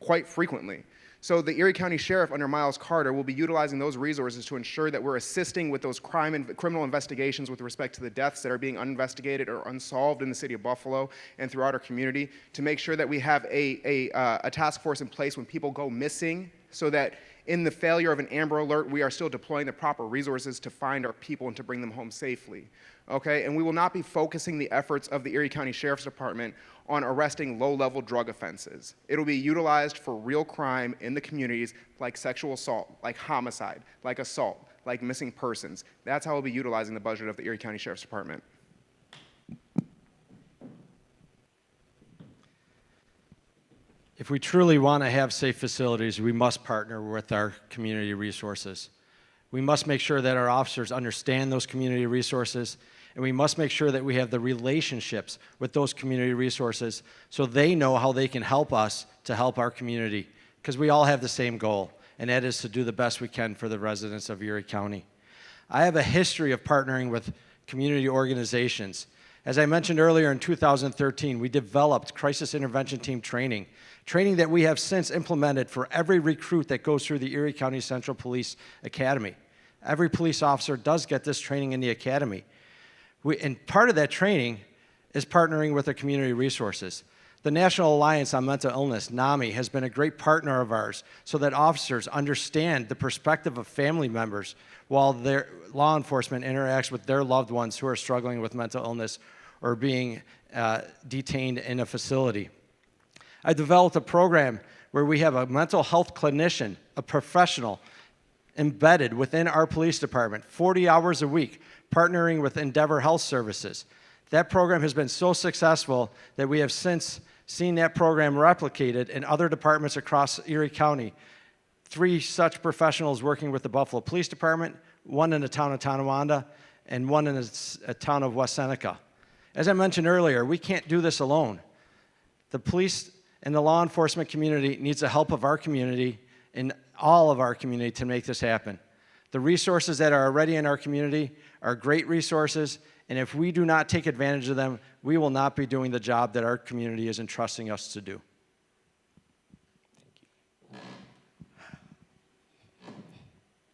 quite frequently. So the Erie County Sheriff under Miles Carter will be utilizing those resources to ensure that we're assisting with those criminal investigations with respect to the deaths that are being uninvestigated or unsolved in the city of Buffalo and throughout our community, to make sure that we have a task force in place when people go missing, so that in the failure of an Amber Alert, we are still deploying the proper resources to find our people and to bring them home safely. Okay, and we will not be focusing the efforts of the Erie County Sheriff's Department on arresting low-level drug offenses. It'll be utilized for real crime in the communities, like sexual assault, like homicide, like assault, like missing persons. That's how we'll be utilizing the budget of the Erie County Sheriff's Department. If we truly want to have safe facilities, we must partner with our community resources. We must make sure that our officers understand those community resources, and we must make sure that we have the relationships with those community resources so they know how they can help us to help our community, because we all have the same goal, and that is to do the best we can for the residents of Erie County. I have a history of partnering with community organizations. As I mentioned earlier, in 2013, we developed crisis intervention team training that we have since implemented for every recruit that goes through the Erie County Central Police Academy. Every police officer does get this training in the academy. And part of that training is partnering with the community resources. The National Alliance on Mental Illness, NAMI, has been a great partner of ours so that officers understand the perspective of family members while their law enforcement interacts with their loved ones who are struggling with mental illness or being detained in a facility. I developed a program where we have a mental health clinician, a professional, embedded within our police department, 40 hours a week, partnering with Endeavor Health Services. That program has been so successful that we have since seen that program replicated in other departments across Erie County. 3 such professionals working with the Buffalo Police Department, 1 in the town of Tonawanda, and 1 in the town of West Seneca. As I mentioned earlier, we can't do this alone. The police and the law enforcement community needs the help of our community and all of our community to make this happen. The resources that are already in our community are great resources, and if we do not take advantage of them, we will not be doing the job that our community is entrusting us to do.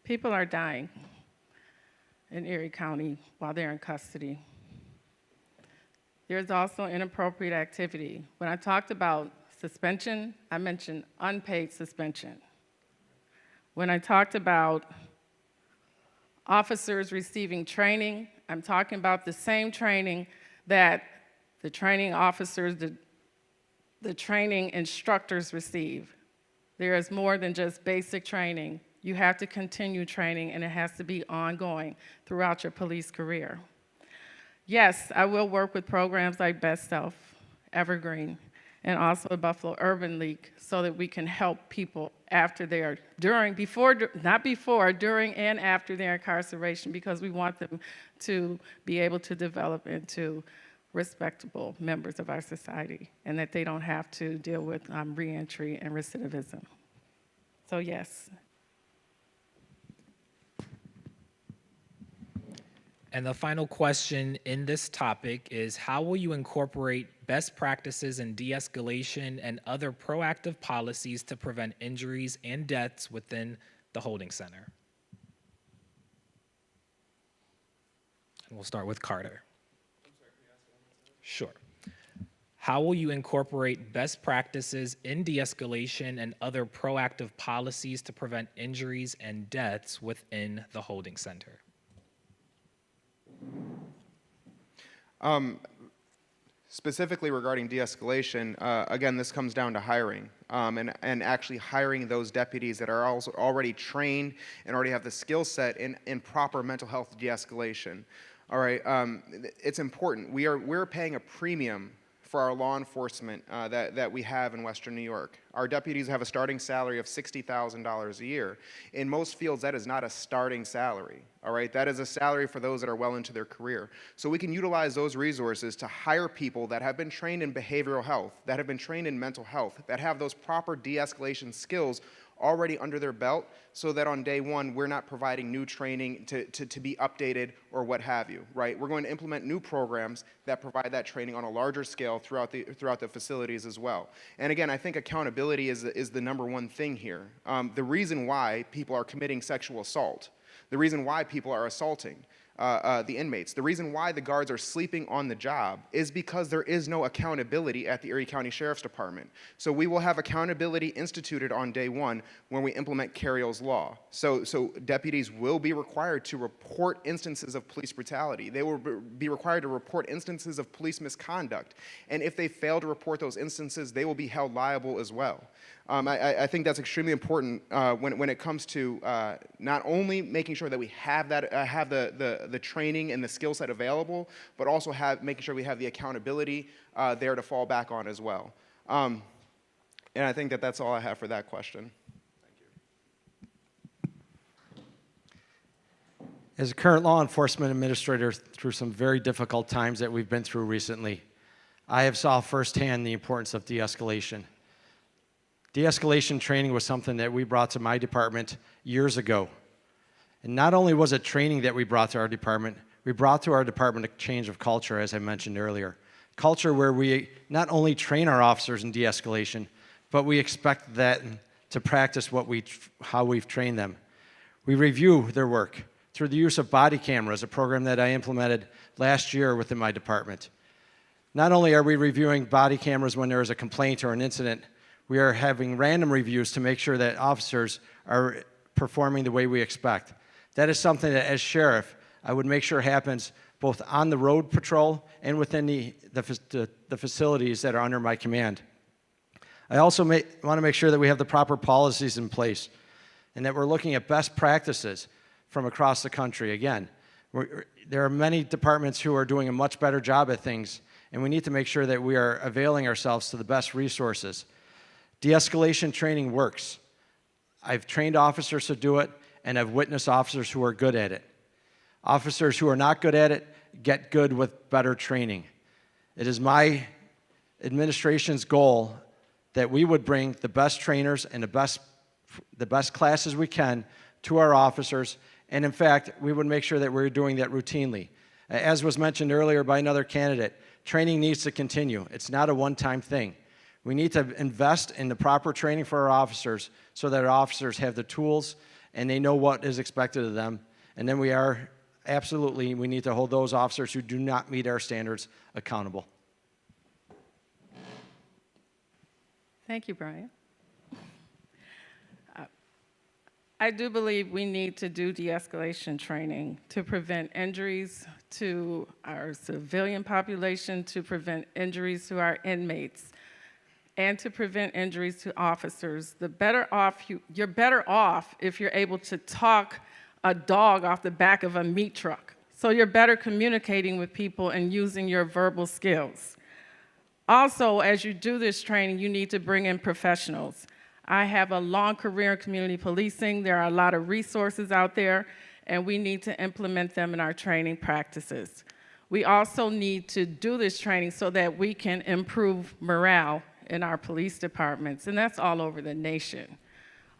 People are dying in Erie County while they're in custody. There's also inappropriate activity. When I talked about suspension, I mentioned unpaid suspension. When I talked about officers receiving training, I'm talking about the same training that the training officers, the training instructors receive. There is more than just basic training. You have to continue training, and it has to be ongoing throughout your police career. Yes, I will work with programs like Best Self, Evergreen, and also the Buffalo Urban League so that we can help people after their, during and after their incarceration, because we want them to be able to develop into respectable members of our society and that they don't have to deal with reentry and recidivism. So yes. And the final question in this topic is, how will you incorporate best practices in de-escalation and other proactive policies to prevent injuries and deaths within the holding center? And we'll start with Carter. Sure. How will you incorporate best practices in de-escalation and other proactive policies to prevent injuries and deaths within the holding center? Specifically regarding de-escalation, again, this comes down to hiring and actually hiring those deputies that are also already trained and already have the skill set in proper mental health de-escalation. All right, it's important. We're paying a premium for our law enforcement that we have in Western New York. Our deputies have a starting salary of $60,000 a year. In most fields, that is not a starting salary, all right? That is a salary for those that are well into their career. So we can utilize those resources to hire people that have been trained in behavioral health, that have been trained in mental health, that have those proper de-escalation skills already under their belt, so that on day one, we're not providing new training to be updated or what have you, right? We're going to implement new programs that provide that training on a larger scale throughout the facilities as well. And again, I think accountability is the number one thing here. The reason why people are committing sexual assault, the reason why people are assaulting the inmates, the reason why the guards are sleeping on the job is because there is no accountability at the Erie County Sheriff's Department. So we will have accountability instituted on day one when we implement Carriol's law. So deputies will be required to report instances of police brutality. They will be required to report instances of police misconduct. And if they fail to report those instances, they will be held liable as well. I think that's extremely important when it comes to not only making sure that we have the training and the skill set available, but also making sure we have the accountability there to fall back on as well. And I think that's all I have for that question. As a current law enforcement administrator through some very difficult times that we've been through recently, I have saw firsthand the importance of de-escalation. De-escalation training was something that we brought to my department years ago. And not only was it training that we brought to our department, we brought to our department a change of culture, as I mentioned earlier. Culture where we not only train our officers in de-escalation, but we expect that to practice how we've trained them. We review their work through the use of body cameras, a program that I implemented last year within my department. Not only are we reviewing body cameras when there is a complaint or an incident, we are having random reviews to make sure that officers are performing the way we expect. That is something that, as sheriff, I would make sure happens both on the road patrol and within the facilities that are under my command. I also want to make sure that we have the proper policies in place and that we're looking at best practices from across the country. Again, there are many departments who are doing a much better job at things, and we need to make sure that we are availing ourselves to the best resources. De-escalation training works. I've trained officers to do it, and I've witnessed officers who are good at it. Officers who are not good at it get good with better training. It is my administration's goal that we would bring the best trainers and the best classes we can to our officers, and in fact, we would make sure that we're doing that routinely. As was mentioned earlier by another candidate, training needs to continue. It's not a one-time thing. We need to invest in the proper training for our officers so that our officers have the tools and they know what is expected of them. And then we need to hold those officers who do not meet our standards accountable. Thank you, Brian. I do believe we need to do de-escalation training to prevent injuries to our civilian population, to prevent injuries to our inmates, and to prevent injuries to officers. You're better off if you're able to talk a dog off the back of a meat truck. So you're better communicating with people and using your verbal skills. Also, as you do this training, you need to bring in professionals. I have a long career in community policing. There are a lot of resources out there, and we need to implement them in our training practices. We also need to do this training so that we can improve morale in our police departments, and that's all over the nation.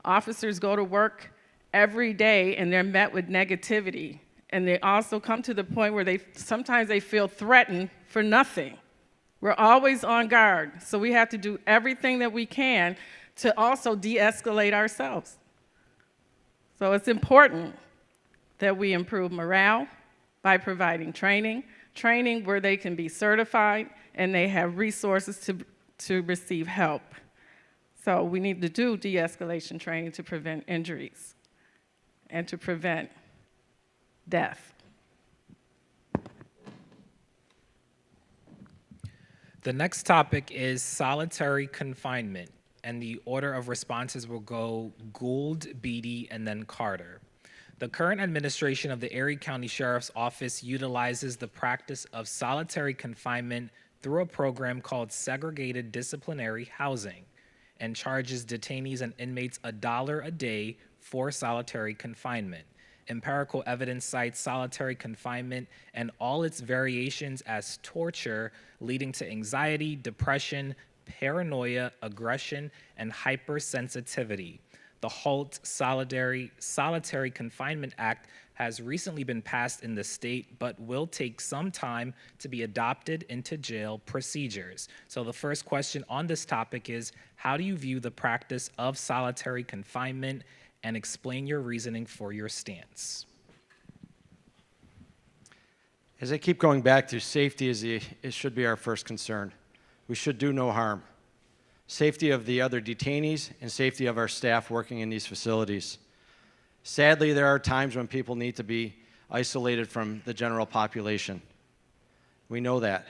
Officers go to work every day and they're met with negativity, and they also come to the point where sometimes they feel threatened for nothing. We're always on guard, so we have to do everything that we can to also de-escalate ourselves. So it's important that we improve morale by providing training where they can be certified and they have resources to receive help. So we need to do de-escalation training to prevent injuries and to prevent death. The next topic is solitary confinement, and the order of responses will go Gould, Beatty, and then Carter. The current administration of the Erie County Sheriff's Office utilizes the practice of solitary confinement through a program called segregated disciplinary housing and charges detainees and inmates $1 a day for solitary confinement. Empirical evidence cites solitary confinement and all its variations as torture, leading to anxiety, depression, paranoia, aggression, and hypersensitivity. The HALT Solitary Confinement Act has recently been passed in the state, but will take some time to be adopted into jail procedures. So the first question on this topic is, how do you view the practice of solitary confinement, and explain your reasoning for your stance? As I keep going back to safety, it should be our first concern. We should do no harm. Safety of the other detainees and safety of our staff working in these facilities. Sadly, there are times when people need to be isolated from the general population. We know that.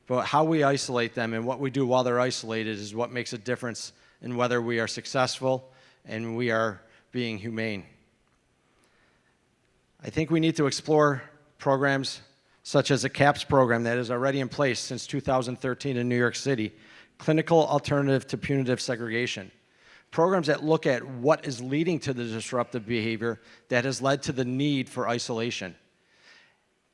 But how we isolate them and what we do while they're isolated is what makes a difference in whether we are successful and we are being humane. I think we need to explore programs such as a CAPS program that is already in place since 2013 in New York City, Clinical Alternative to Punitive Segregation. Programs that look at what is leading to the disruptive behavior that has led to the need for isolation.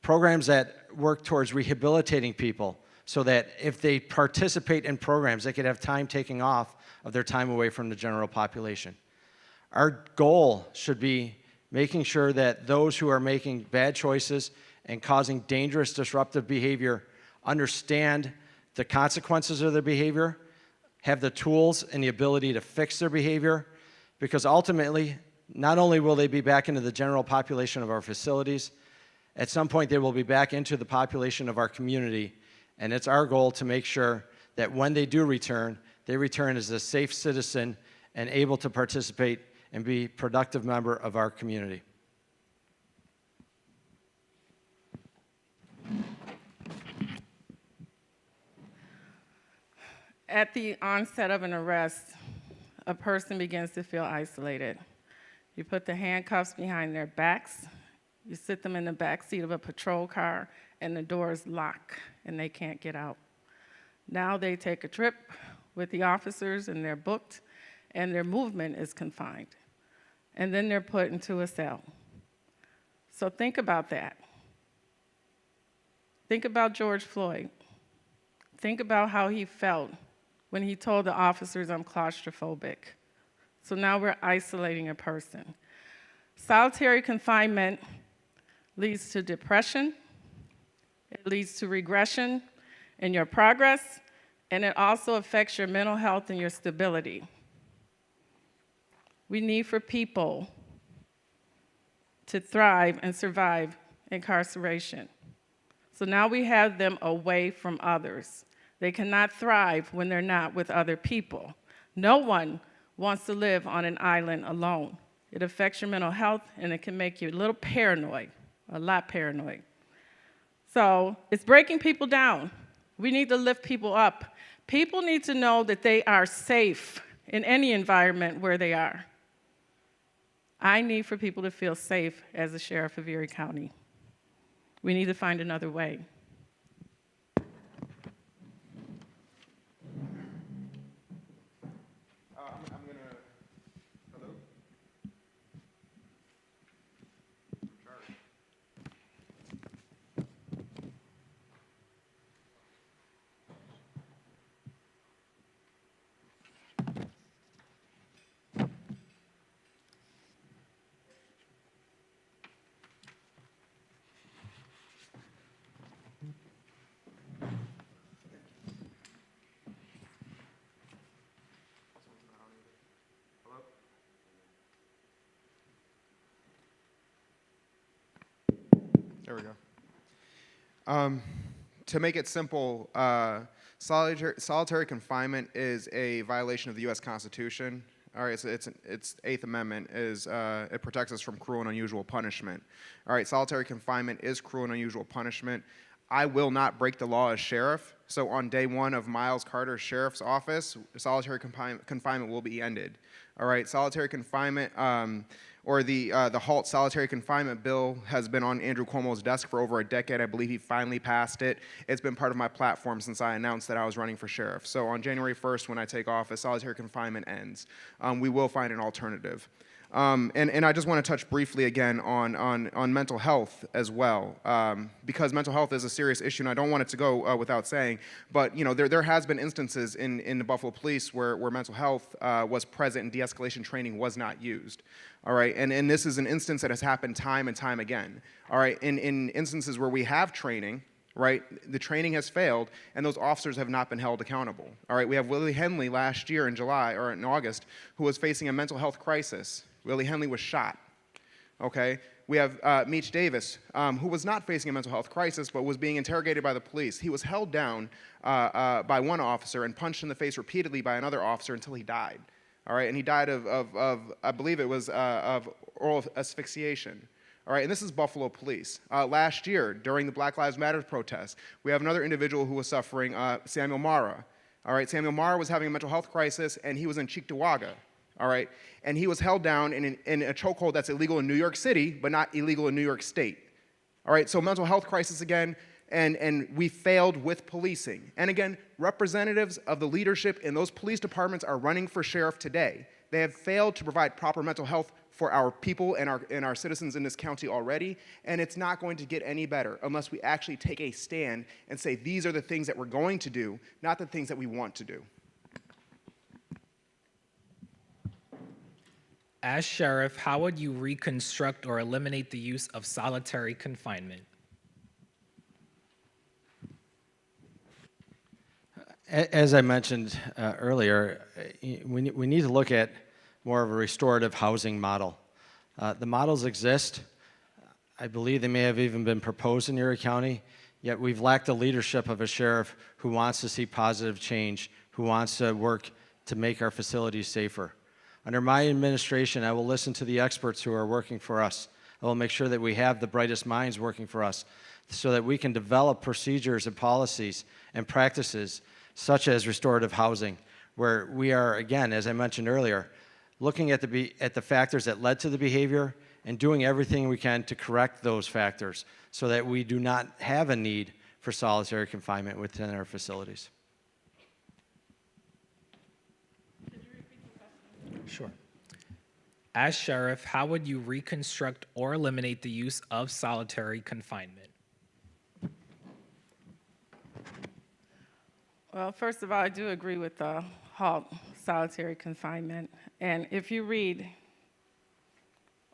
Programs that work towards rehabilitating people so that if they participate in programs, they could have time taking off of their time away from the general population. Our goal should be making sure that those who are making bad choices and causing dangerous disruptive behavior understand the consequences of their behavior, have the tools and the ability to fix their behavior, because ultimately, not only will they be back into the general population of our facilities, at some point they will be back into the population of our community, and it's our goal to make sure that when they do return, they return as a safe citizen and able to participate and be a productive member of our community. At the onset of an arrest, a person begins to feel isolated. You put the handcuffs behind their backs, you sit them in the back seat of a patrol car, and the doors lock, and they can't get out. Now they take a trip with the officers, and they're booked, and their movement is confined. And then they're put into a cell. So think about that. Think about George Floyd. Think about how he felt when he told the officers, "I'm claustrophobic." So now we're isolating a person. Solitary confinement leads to depression, it leads to regression in your progress, and it also affects your mental health and your stability. We need for people to thrive and survive incarceration. So now we have them away from others. They cannot thrive when they're not with other people. No one wants to live on an island alone. It affects your mental health, and it can make you a little paranoid, a lot paranoid. So it's breaking people down. We need to lift people up. People need to know that they are safe in any environment where they are. I need for people to feel safe as the sheriff of Erie County. We need to find another way. There we go. To make it simple, solitary confinement is a violation of the U.S. Constitution. All right, so its Eighth Amendment is it protects us from cruel and unusual punishment. All right, solitary confinement is cruel and unusual punishment. I will not break the law as sheriff. So on day one of Miles Carter's sheriff's office, solitary confinement will be ended. All right, solitary confinement, or the HALT solitary confinement bill has been on Andrew Cuomo's desk for over a decade. I believe he finally passed it. It's been part of my platform since I announced that I was running for sheriff. So on January 1st, when I take office, solitary confinement ends. We will find an alternative. And I just want to touch briefly again on mental health as well, because mental health is a serious issue, and I don't want it to go without saying. But you know, there has been instances in the Buffalo Police where mental health was present and de-escalation training was not used. All right, and this is an instance that has happened time and time again. All right, in instances where we have training, right, the training has failed, and those officers have not been held accountable. All right, we have Willie Henley last year in July, or in August, who was facing a mental health crisis. Willie Henley was shot. Okay, we have Meech Davis, who was not facing a mental health crisis, but was being interrogated by the police. He was held down by one officer and punched in the face repeatedly by another officer until he died. All right, and he died of I believe it was of oral asphyxiation. All right, and this is Buffalo Police. Last year, during the Black Lives Matter protests, we have another individual who was suffering, Samuel Mara. All right, Samuel Mara was having a mental health crisis, and he was in Cheektowaga. All right, and he was held down in a chokehold that's illegal in New York City, but not illegal in New York State. All right, so mental health crisis again, and we failed with policing. And again, representatives of the leadership in those police departments are running for sheriff today. They have failed to provide proper mental health for our people and our citizens in this county already, and it's not going to get any better unless we actually take a stand and say these are the things that we're going to do, not the things that we want to do. As sheriff, how would you reconstruct or eliminate the use of solitary confinement? As I mentioned earlier, we need to look at more of a restorative housing model. The models exist. I believe they may have even been proposed in Erie County, yet we've lacked the leadership of a sheriff who wants to see positive change, who wants to work to make our facilities safer. Under my administration, I will listen to the experts who are working for us. I will make sure that we have the brightest minds working for us so that we can develop procedures and policies and practices such as restorative housing, where we are, again, as I mentioned earlier, looking at the factors that led to the behavior and doing everything we can to correct those factors so that we do not have a need for solitary confinement within our facilities. Sure. As sheriff, how would you reconstruct or eliminate the use of solitary confinement? Well, first of all, I do agree with the HALT solitary confinement. And if you read,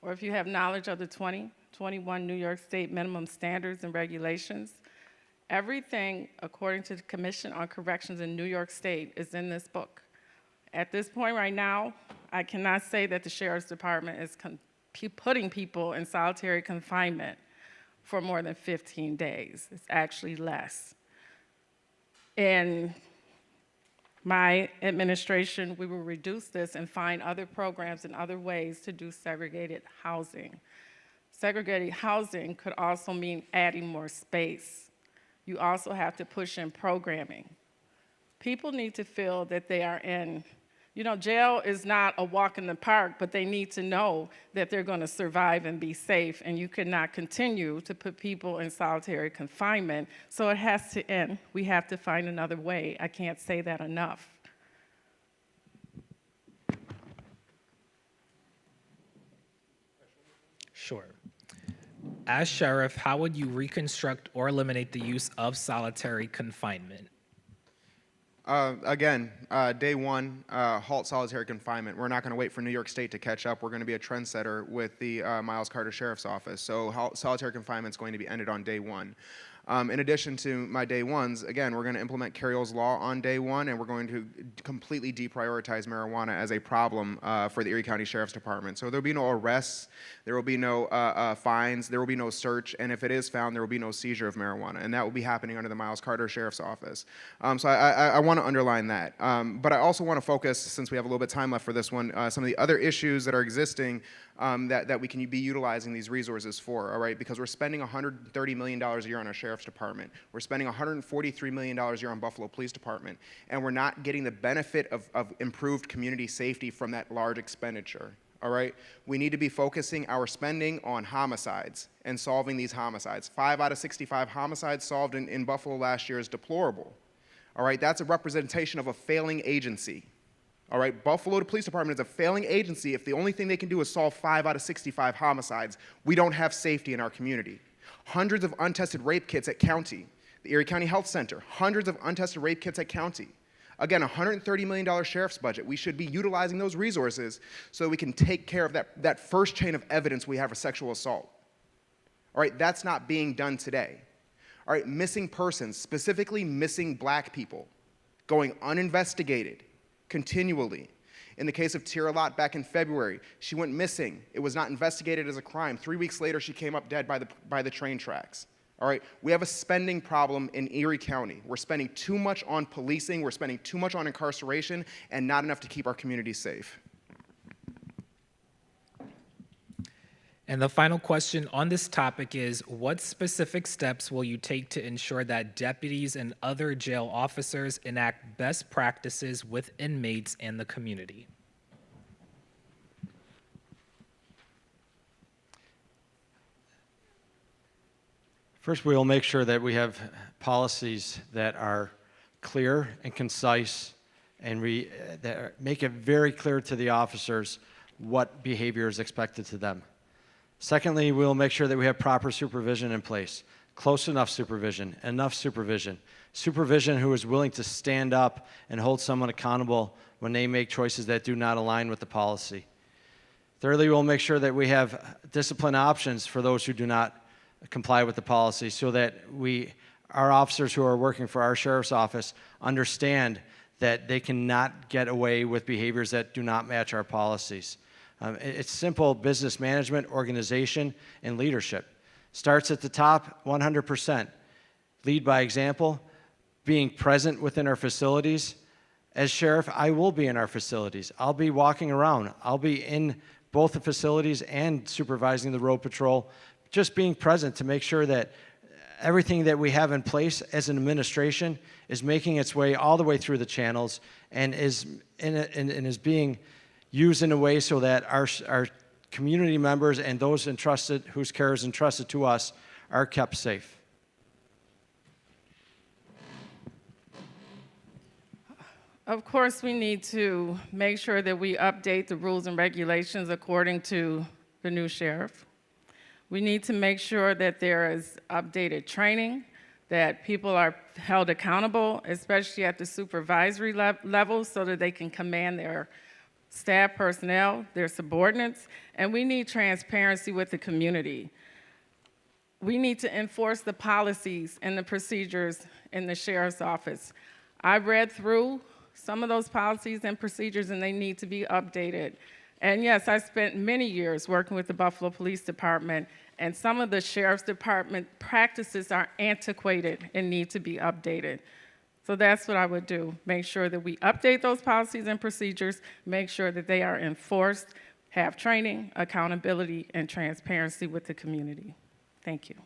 or if you have knowledge of the 2021 New York State minimum standards and regulations, everything according to the Commission on Corrections in New York State is in this book. At this point right now, I cannot say that the Sheriff's Department is putting people in solitary confinement for more than 15 days. It's actually less. In my administration, we will reduce this and find other programs and other ways to do segregated housing. Segregated housing could also mean adding more space. You also have to push in programming. People need to feel that they are in, you know, jail is not a walk in the park, but they need to know that they're going to survive and be safe, and you cannot continue to put people in solitary confinement, so it has to end. We have to find another way. I can't say that enough. Sure. As sheriff, how would you reconstruct or eliminate the use of solitary confinement? Again, day one, HALT solitary confinement. We're not going to wait for New York State to catch up. We're going to be a trendsetter with the Miles Carter Sheriff's Office. So solitary confinement is going to be ended on day one. In addition to my day ones, again, we're going to implement Carroll's Law on day one, and we're going to completely deprioritize marijuana as a problem for the Erie County Sheriff's Department. So there will be no arrests, there will be no fines, there will be no search, and if it is found, there will be no seizure of marijuana, and that will be happening under the Miles Carter Sheriff's Office. So I want to underline that. But I also want to focus, since we have a little bit of time left for this one, some of the other issues that are existing that we can be utilizing these resources for, all right? Because we're spending $130 million a year on our Sheriff's Department. We're spending $143 million a year on Buffalo Police Department, and we're not getting the benefit of improved community safety from that large expenditure, all right? We need to be focusing our spending on homicides and solving these homicides. 5 out of 65 homicides solved in Buffalo last year is deplorable, all right? That's a representation of a failing agency. All right, Buffalo Police Department is a failing agency if the only thing they can do is solve 5 out of 65 homicides. We don't have safety in our community. Hundreds of untested rape kits at county. The Erie County Health Center, hundreds of untested rape kits at county. Again, $130 million sheriff's budget. We should be utilizing those resources so we can take care of that first chain of evidence we have for sexual assault. All right, that's not being done today. All right, missing persons, specifically missing black people, going uninvestigated continually. In the case of Tira Lott back in February, she went missing. It was not investigated as a crime. 3 weeks later, she came up dead by the train tracks. All right, we have a spending problem in Erie County. We're spending too much on policing, we're spending too much on incarceration, and not enough to keep our communities safe. And the final question on this topic is, what specific steps will you take to ensure that deputies and other jail officers enact best practices with inmates and the community? First, we will make sure that we have policies that are clear and concise and make it very clear to the officers what behavior is expected to them. Secondly, we'll make sure that we have proper supervision in place, close enough supervision, supervision who is willing to stand up and hold someone accountable when they make choices that do not align with the policy. Thirdly, we'll make sure that we have discipline options for those who do not comply with the policy so that our officers who are working for our sheriff's office understand that they cannot get away with behaviors that do not match our policies. It's simple business management, organization, and leadership. Starts at the top, 100%. Lead by example, being present within our facilities. As sheriff, I will be in our facilities. I'll be walking around. I'll be in both the facilities and supervising the road patrol, just being present to make sure that everything that we have in place as an administration is making its way all the way through the channels and is being used in a way so that our community members and those entrusted, whose care is entrusted to us, are kept safe. Of course, we need to make sure that we update the rules and regulations according to the new sheriff. We need to make sure that there is updated training, that people are held accountable, especially at the supervisory level, so that they can command their staff personnel, their subordinates, and we need transparency with the community. We need to enforce the policies and the procedures in the sheriff's office. I read through some of those policies and procedures, and they need to be updated. And yes, I spent many years working with the Buffalo Police Department, and some of the sheriff's department practices are antiquated and need to be updated. So that's what I would do. Make sure that we update those policies and procedures, make sure that they are enforced, have training, accountability, and transparency with the community. Thank you.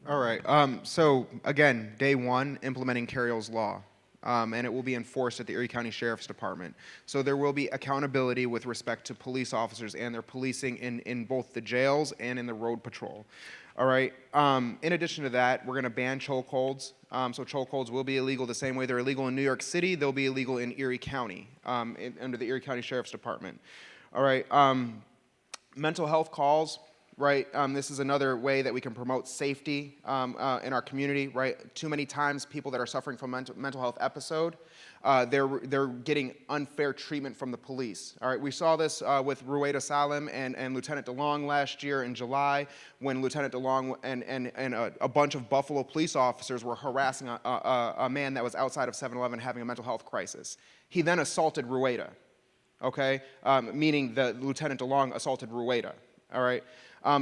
All right, so again, day one, implementing Carroll's Law. And it will be enforced at the Erie County Sheriff's Department. So there will be accountability with respect to police officers and their policing in both the jails and in the road patrol. All right, in addition to that, we're gonna ban chokeholds. So chokeholds will be illegal the same way they're illegal in New York City, they'll be illegal in Erie County, under the Erie County Sheriff's Department. All right, mental health calls. right? This is another way that we can promote safety in our community, right? Too many times people that are suffering from mental health episode, they're getting unfair treatment from the police, all right? We saw this with Rueda Salem and Lieutenant DeLong last year in July when Lieutenant DeLong and a bunch of Buffalo police officers were harassing a man that was outside of 7-Eleven having a mental health crisis. He then assaulted Rueda, okay? Meaning that Lieutenant DeLong assaulted Rueda, all right?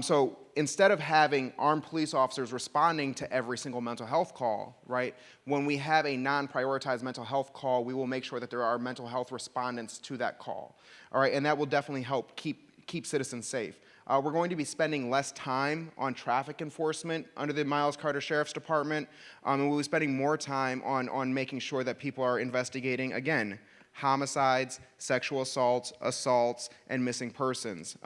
So instead of having armed police officers responding to every single mental health call, right, when we have a non-prioritized mental health call, we will make sure that there are mental health respondents to that call, all right, and that will definitely help keep citizens safe. We're going to be spending less time on traffic enforcement under the Miles Carter Sheriff's Department, and we'll be spending more time on making sure that people are investigating, again, homicides, sexual assaults, and missing persons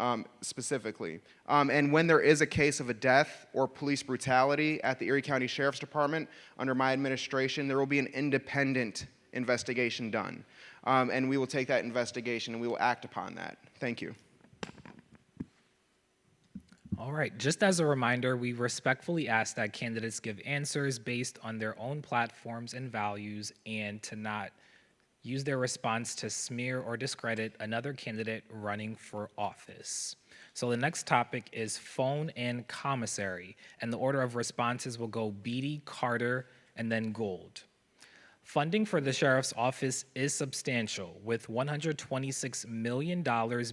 specifically. And when there is a case of a death or police brutality at the Erie County Sheriff's Department under my administration, there will be an independent investigation done. And we will take that investigation and we will act upon that. Thank you. All right, just as a reminder, we respectfully ask that candidates give answers based on their own platforms and values and to not use their response to smear or discredit another candidate running for office. So the next topic is phone and commissary, and the order of responses will go Beatty, Carter, and then Gould. Funding for the sheriff's office is substantial, with $126 million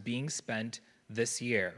being spent this year.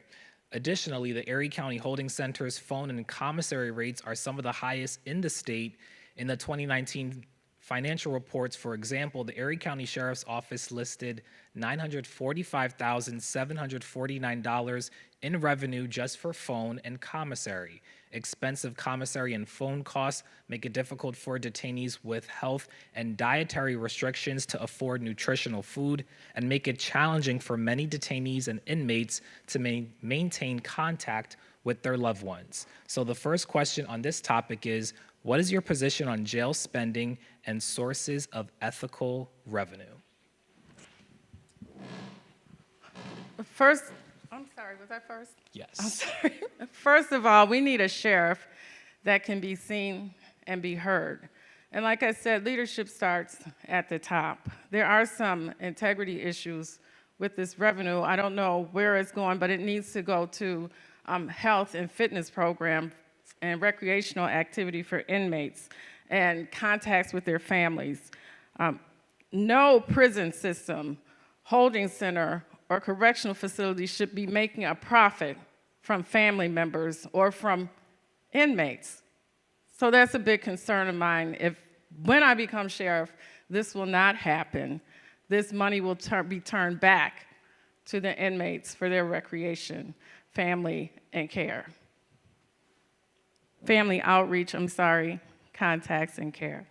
Additionally, the Erie County Holding Center's phone and commissary rates are some of the highest in the state. In the 2019 financial reports, for example, the Erie County Sheriff's Office listed $945,749 in revenue just for phone and commissary. Expensive commissary and phone costs make it difficult for detainees with health and dietary restrictions to afford nutritional food and make it challenging for many detainees and inmates to maintain contact with their loved ones. So the first question on this topic is, what is your position on jail spending and sources of ethical revenue? First, I'm sorry, was that first? Yes. I'm sorry. First of all, we need a sheriff that can be seen and be heard. And like I said, leadership starts at the top. There are some integrity issues with this revenue. I don't know where it's going, but it needs to go to health and fitness program and recreational activity for inmates and contacts with their families. No prison system, holding center, or correctional facility should be making a profit from family members or from inmates. So that's a big concern of mine. When I become sheriff, this will not happen. This money will be turned back to the inmates for their recreation, family, and care. Family outreach, contacts and care.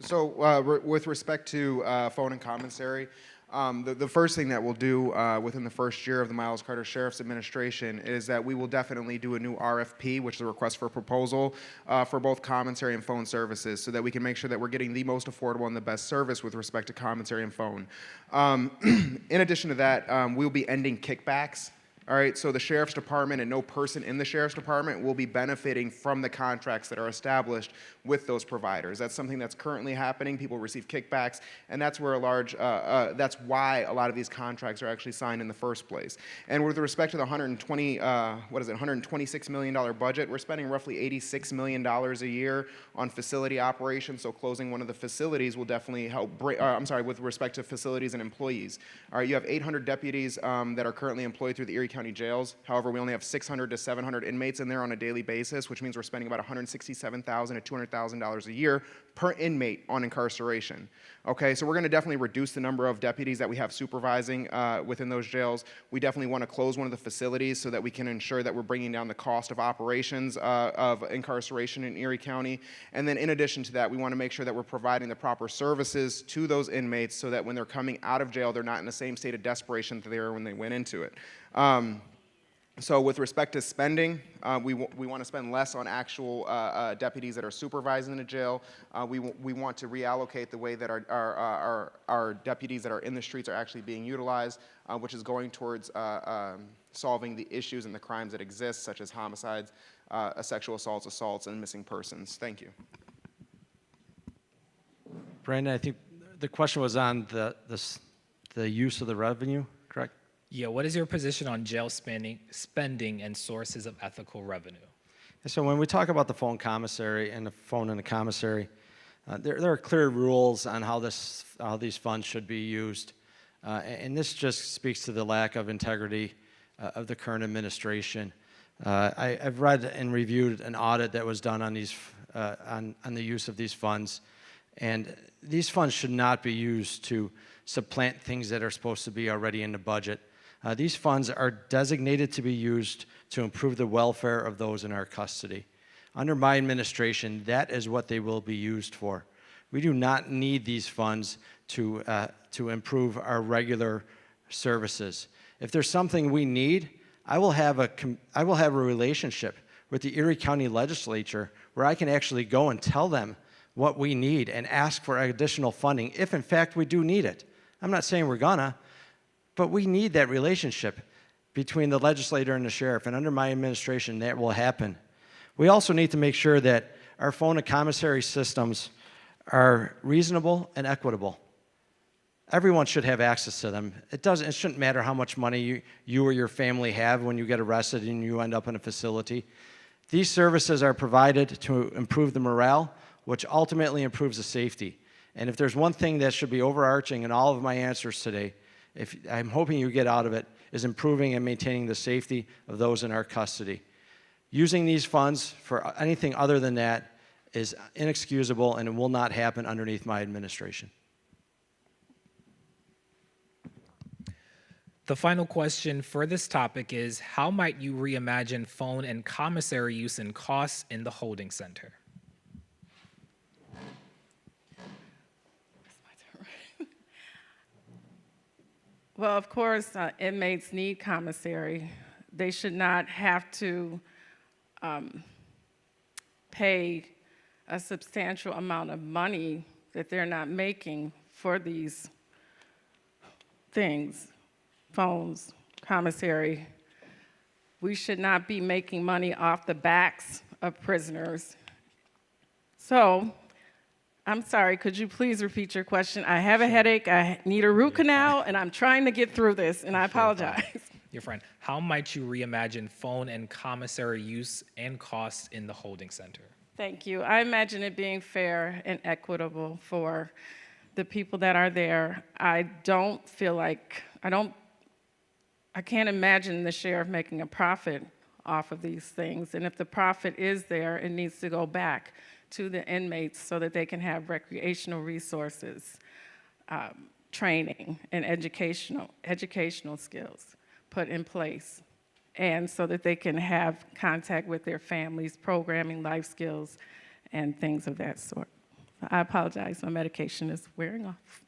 So with respect to phone and commissary, the first thing that we'll do within the first year of the Miles Carter Sheriff's Administration is that we will definitely do a new RFP, which is a request for proposal, for both commissary and phone services so that we can make sure that we're getting the most affordable and the best service with respect to commissary and phone. In addition to that, we'll be ending kickbacks. All right, so the Sheriff's Department and no person in the Sheriff's Department will be benefiting from the contracts that are established with those providers. That's something that's currently happening. People receive kickbacks, and that's where that's why a lot of these contracts are actually signed in the first place. And with respect to the $126 million budget, we're spending roughly $86 million a year on facility operations. So closing one of the facilities will definitely help. With respect to facilities and employees. All right, you have 800 deputies that are currently employed through the Erie County jails. However, we only have 600 to 700 inmates in there on a daily basis, which means we're spending about $167,000 to $200,000 a year per inmate on incarceration. Okay, so we're going to definitely reduce the number of deputies that we have supervising within those jails. We definitely want to close one of the facilities so that we can ensure that we're bringing down the cost of operations of incarceration in Erie County. And then in addition to that, we want to make sure that we're providing the proper services to those inmates so that when they're coming out of jail, they're not in the same state of desperation that they were when they went into it. So with respect to spending, we want to spend less on actual deputies that are supervising the jail. We want to reallocate the way that our deputies that are in the streets are actually being utilized, which is going towards solving the issues and the crimes that exist, such as homicides, sexual assaults, and missing persons. Thank you. Brandon, I think the question was on the use of the revenue, correct? Yeah, what is your position on jail spending and sources of ethical revenue? So when we talk about the phone commissary and the phone in the commissary, there are clear rules on how these funds should be used. And this just speaks to the lack of integrity of the current administration. I've read and reviewed an audit that was done on the use of these funds, and these funds should not be used to supplant things that are supposed to be already in the budget. These funds are designated to be used to improve the welfare of those in our custody. Under my administration, that is what they will be used for. We do not need these funds to improve our regular services. If there's something we need, I will have a relationship with the Erie County Legislature where I can actually go and tell them what we need and ask for additional funding if in fact we do need it. I'm not saying we're gonna, but we need that relationship between the legislator and the sheriff, and under my administration that will happen. We also need to make sure that our phone and commissary systems are reasonable and equitable. Everyone should have access to them. It shouldn't matter how much money you or your family have when you get arrested and you end up in a facility. These services are provided to improve the morale, which ultimately improves the safety. And if there's one thing that should be overarching in all of my answers today, if I'm hoping you get out of it, is improving and maintaining the safety of those in our custody. Using these funds for anything other than that is inexcusable, and it will not happen underneath my administration. The final question for this topic is, how might you reimagine phone and commissary use and costs in the holding center? Well, of course, inmates need commissary. They should not have to pay a substantial amount of money that they're not making for these things, phones, commissary. We should not be making money off the backs of prisoners. So, I'm sorry, could you please repeat your question? I have a headache, I need a root canal, and I'm trying to get through this, and I apologize. Your friend, how might you reimagine phone and commissary use and costs in the holding center? Thank you. I imagine it being fair and equitable for the people that are there. I don't feel like, I can't imagine the sheriff making a profit off of these things, and if the profit is there, it needs to go back to the inmates so that they can have recreational resources, training, and educational skills put in place, and so that they can have contact with their families, programming, life skills, and things of that sort. I apologize, my medication is wearing off.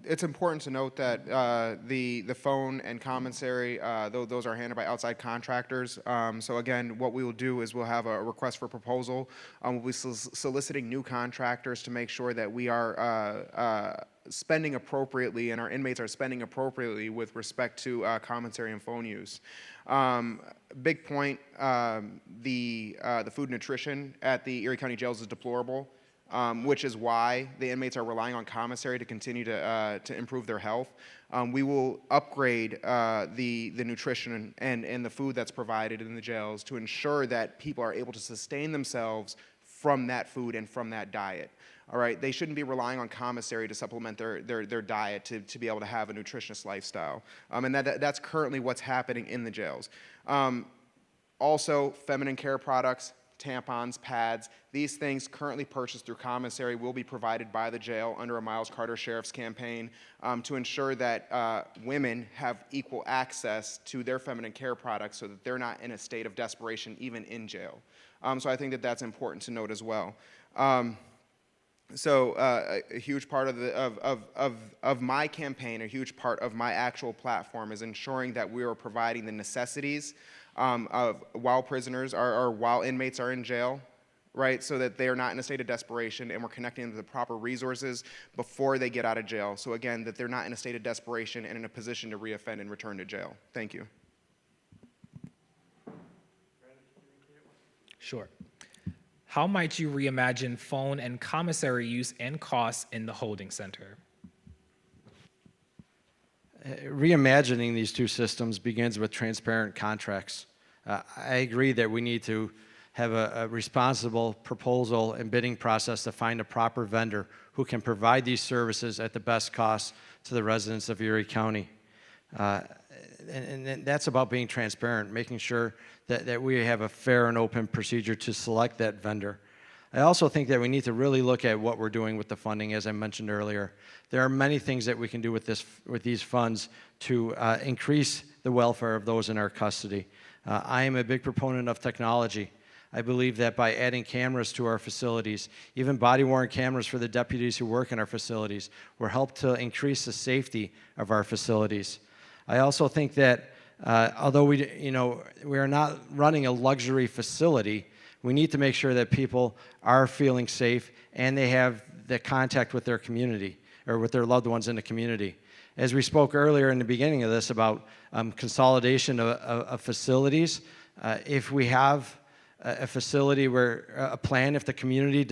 It's important to note that the phone and commissary, those are handled by outside contractors. So again, what we will do is we'll have a request for proposal. We'll be soliciting new contractors to make sure that we are spending appropriately and our inmates are spending appropriately with respect to commissary and phone use. Big point, the food nutrition at the Erie County jails is deplorable. Which is why the inmates are relying on commissary to continue to improve their health. We will upgrade the nutrition and the food that's provided in the jails to ensure that people are able to sustain themselves from that food and from that diet. All right, they shouldn't be relying on commissary to supplement their diet to be able to have a nutritious lifestyle. And that's currently what's happening in the jails. Also, feminine care products, tampons, pads, these things currently purchased through commissary will be provided by the jail under a Miles Carter Sheriff's campaign to ensure that women have equal access to their feminine care products so that they're not in a state of desperation even in jail. So I think that that's important to note as well. So a huge part of my campaign, a huge part of my actual platform is ensuring that we are providing the necessities of while prisoners or while inmates are in jail, right? So that they are not in a state of desperation, and we're connecting them to the proper resources before they get out of jail. So again, that they're not in a state of desperation and in a position to reoffend and return to jail. Thank you. Sure. How might you reimagine phone and commissary use and costs in the holding center? Reimagining these two systems begins with transparent contracts. I agree that we need to have a responsible proposal and bidding process to find a proper vendor who can provide these services at the best cost to the residents of Erie County. And that's about being transparent, making sure that we have a fair and open procedure to select that vendor. I also think that we need to really look at what we're doing with the funding, as I mentioned earlier. There are many things that we can do with these funds to increase the welfare of those in our custody. I am a big proponent of technology. I believe that by adding cameras to our facilities, even body-worn cameras for the deputies who work in our facilities, will help to increase the safety of our facilities. I also think that although we are not running a luxury facility, we need to make sure that people are feeling safe and they have the contact with their community or with their loved ones in the community. As we spoke earlier in the beginning of this about consolidation of facilities, if we have a facility where if the community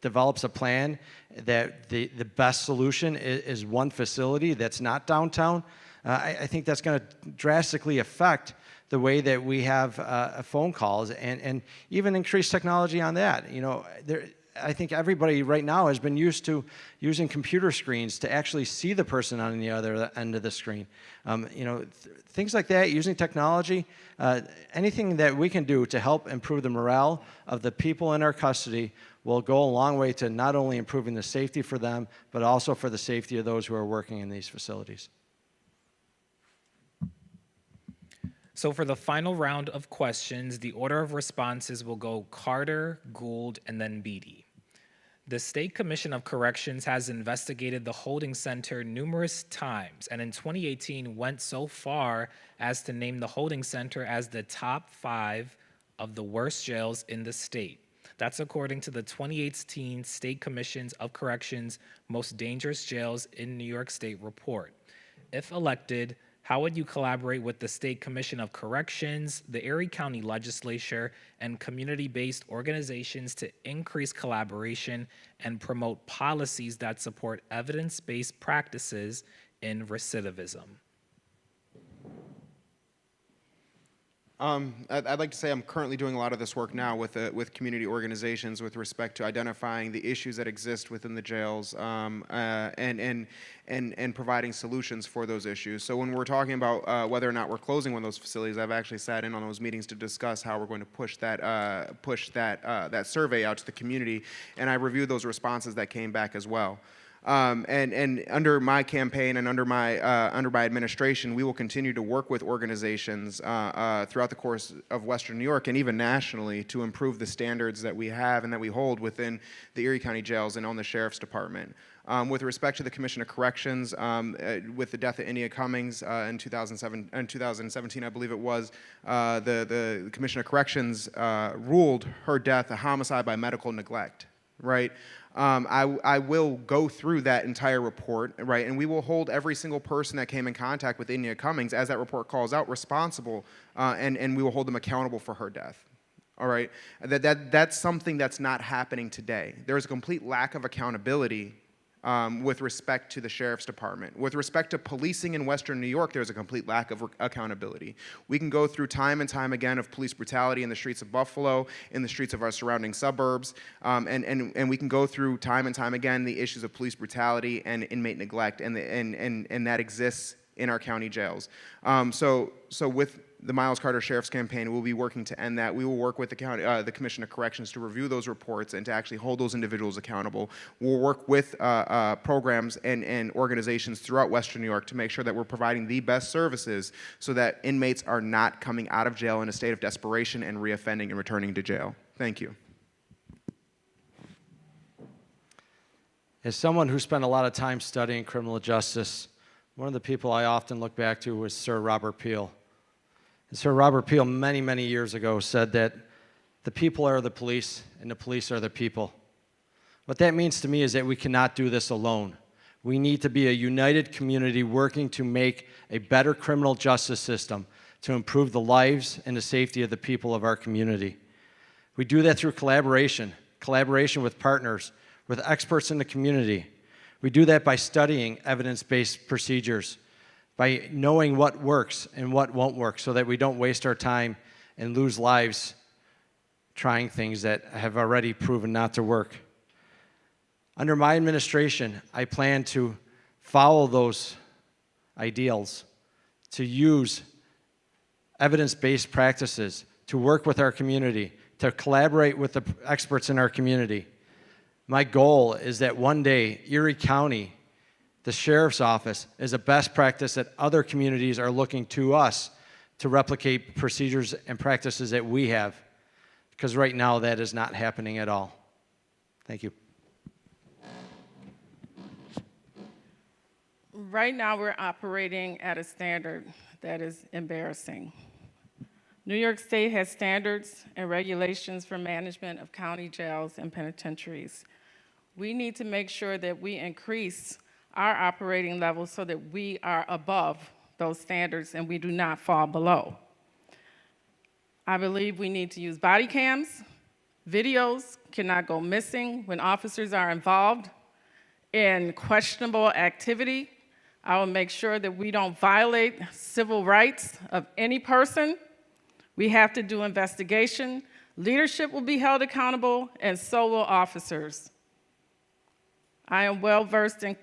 develops a plan that the best solution is one facility that's not downtown, I think that's going to drastically affect the way that we have phone calls and even increase technology on that. I think everybody right now has been used to using computer screens to actually see the person on the other end of the screen. Things like that, using technology, anything that we can do to help improve the morale of the people in our custody will go a long way to not only improving the safety for them, but also for the safety of those who are working in these facilities. So for the final round of questions, the order of responses will go Carter, Gould, and then Beatty. The State Commission of Corrections has investigated the holding center numerous times, and in 2018 went so far as to name the holding center as the top 5 of the worst jails in the state. That's according to the 2018 State Commissions of Corrections Most Dangerous Jails in New York State report. If elected, how would you collaborate with the State Commission of Corrections, the Erie County Legislature, and community-based organizations to increase collaboration and promote policies that support evidence-based practices in recidivism? I'd like to say I'm currently doing a lot of this work now with community organizations with respect to identifying the issues that exist within the jails and providing solutions for those issues. So when we're talking about whether or not we're closing one of those facilities, I've actually sat in on those meetings to discuss how we're going to push that survey out to the community, and I reviewed those responses that came back as well. And under my campaign and under my administration, we will continue to work with organizations throughout the course of Western New York and even nationally to improve the standards that we have and that we hold within the Erie County jails and on the Sheriff's Department. With respect to the Commission of Corrections, with the death of India Cummings in 2017, I believe it was, the Commission of Corrections ruled her death a homicide by medical neglect, right? I will go through that entire report, right, and we will hold every single person that came in contact with India Cummings, as that report calls out, responsible, and we will hold them accountable for her death. All right, that's something that's not happening today. There is a complete lack of accountability with respect to the Sheriff's Department. With respect to policing in Western New York, there's a complete lack of accountability. We can go through time and time again of police brutality in the streets of Buffalo, in the streets of our surrounding suburbs, and we can go through time and time again the issues of police brutality and inmate neglect, and that exists in our county jails. So with the Miles Carter Sheriff's Campaign, we'll be working to end that. We will work with the Commission of Corrections to review those reports and to actually hold those individuals accountable. We'll work with programs and organizations throughout Western New York to make sure that we're providing the best services so that inmates are not coming out of jail in a state of desperation and reoffending and returning to jail. Thank you. As someone who spent a lot of time studying criminal justice, one of the people I often look back to was Sir Robert Peel. And Sir Robert Peel, many, many years ago, said that the people are the police and the police are the people. What that means to me is that we cannot do this alone. We need to be a united community working to make a better criminal justice system to improve the lives and the safety of the people of our community. We do that through collaboration with partners, with experts in the community. We do that by studying evidence-based procedures, by knowing what works and what won't work so that we don't waste our time and lose lives trying things that have already proven not to work. Under my administration, I plan to follow those ideals, to use evidence-based practices, to work with our community, to collaborate with the experts in our community. My goal is that one day, Erie County, the Sheriff's Office, is a best practice that other communities are looking to us to replicate procedures and practices that we have, because right now that is not happening at all. Thank you. Right now, we're operating at a standard that is embarrassing. New York State has standards and regulations for management of county jails and penitentiaries. We need to make sure that we increase our operating levels so that we are above those standards and we do not fall below. I believe we need to use body cams. Videos cannot go missing when officers are involved in questionable activity. I will make sure that we don't violate civil rights of any person. We have to do investigation. Leadership will be held accountable, and so will officers. I am well-versed in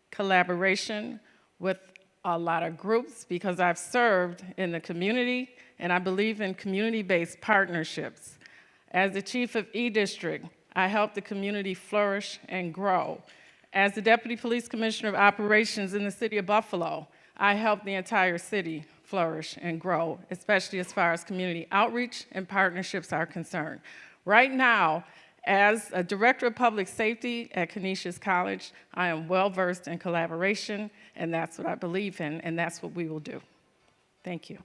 collaboration with a lot of groups because I've served in the community, and I believe in community-based partnerships. As the chief of E-District, I help the community flourish and grow. As the Deputy Police Commissioner of Operations in the city of Buffalo, I help the entire city flourish and grow, especially as far as community outreach and partnerships are concerned. Right now, as a Director of Public Safety at Canisius College, I am well-versed in collaboration, and that's what I believe in, and that's what we will do. Thank you.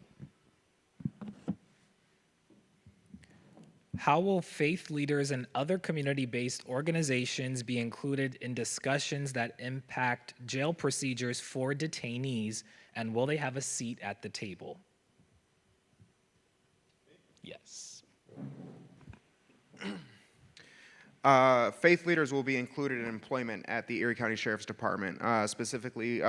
How will faith leaders and other community-based organizations be included in discussions that impact jail procedures for detainees, and will they have a seat at the table? Yes. Faith leaders will be included in employment at the Erie County Sheriff's Department, specifically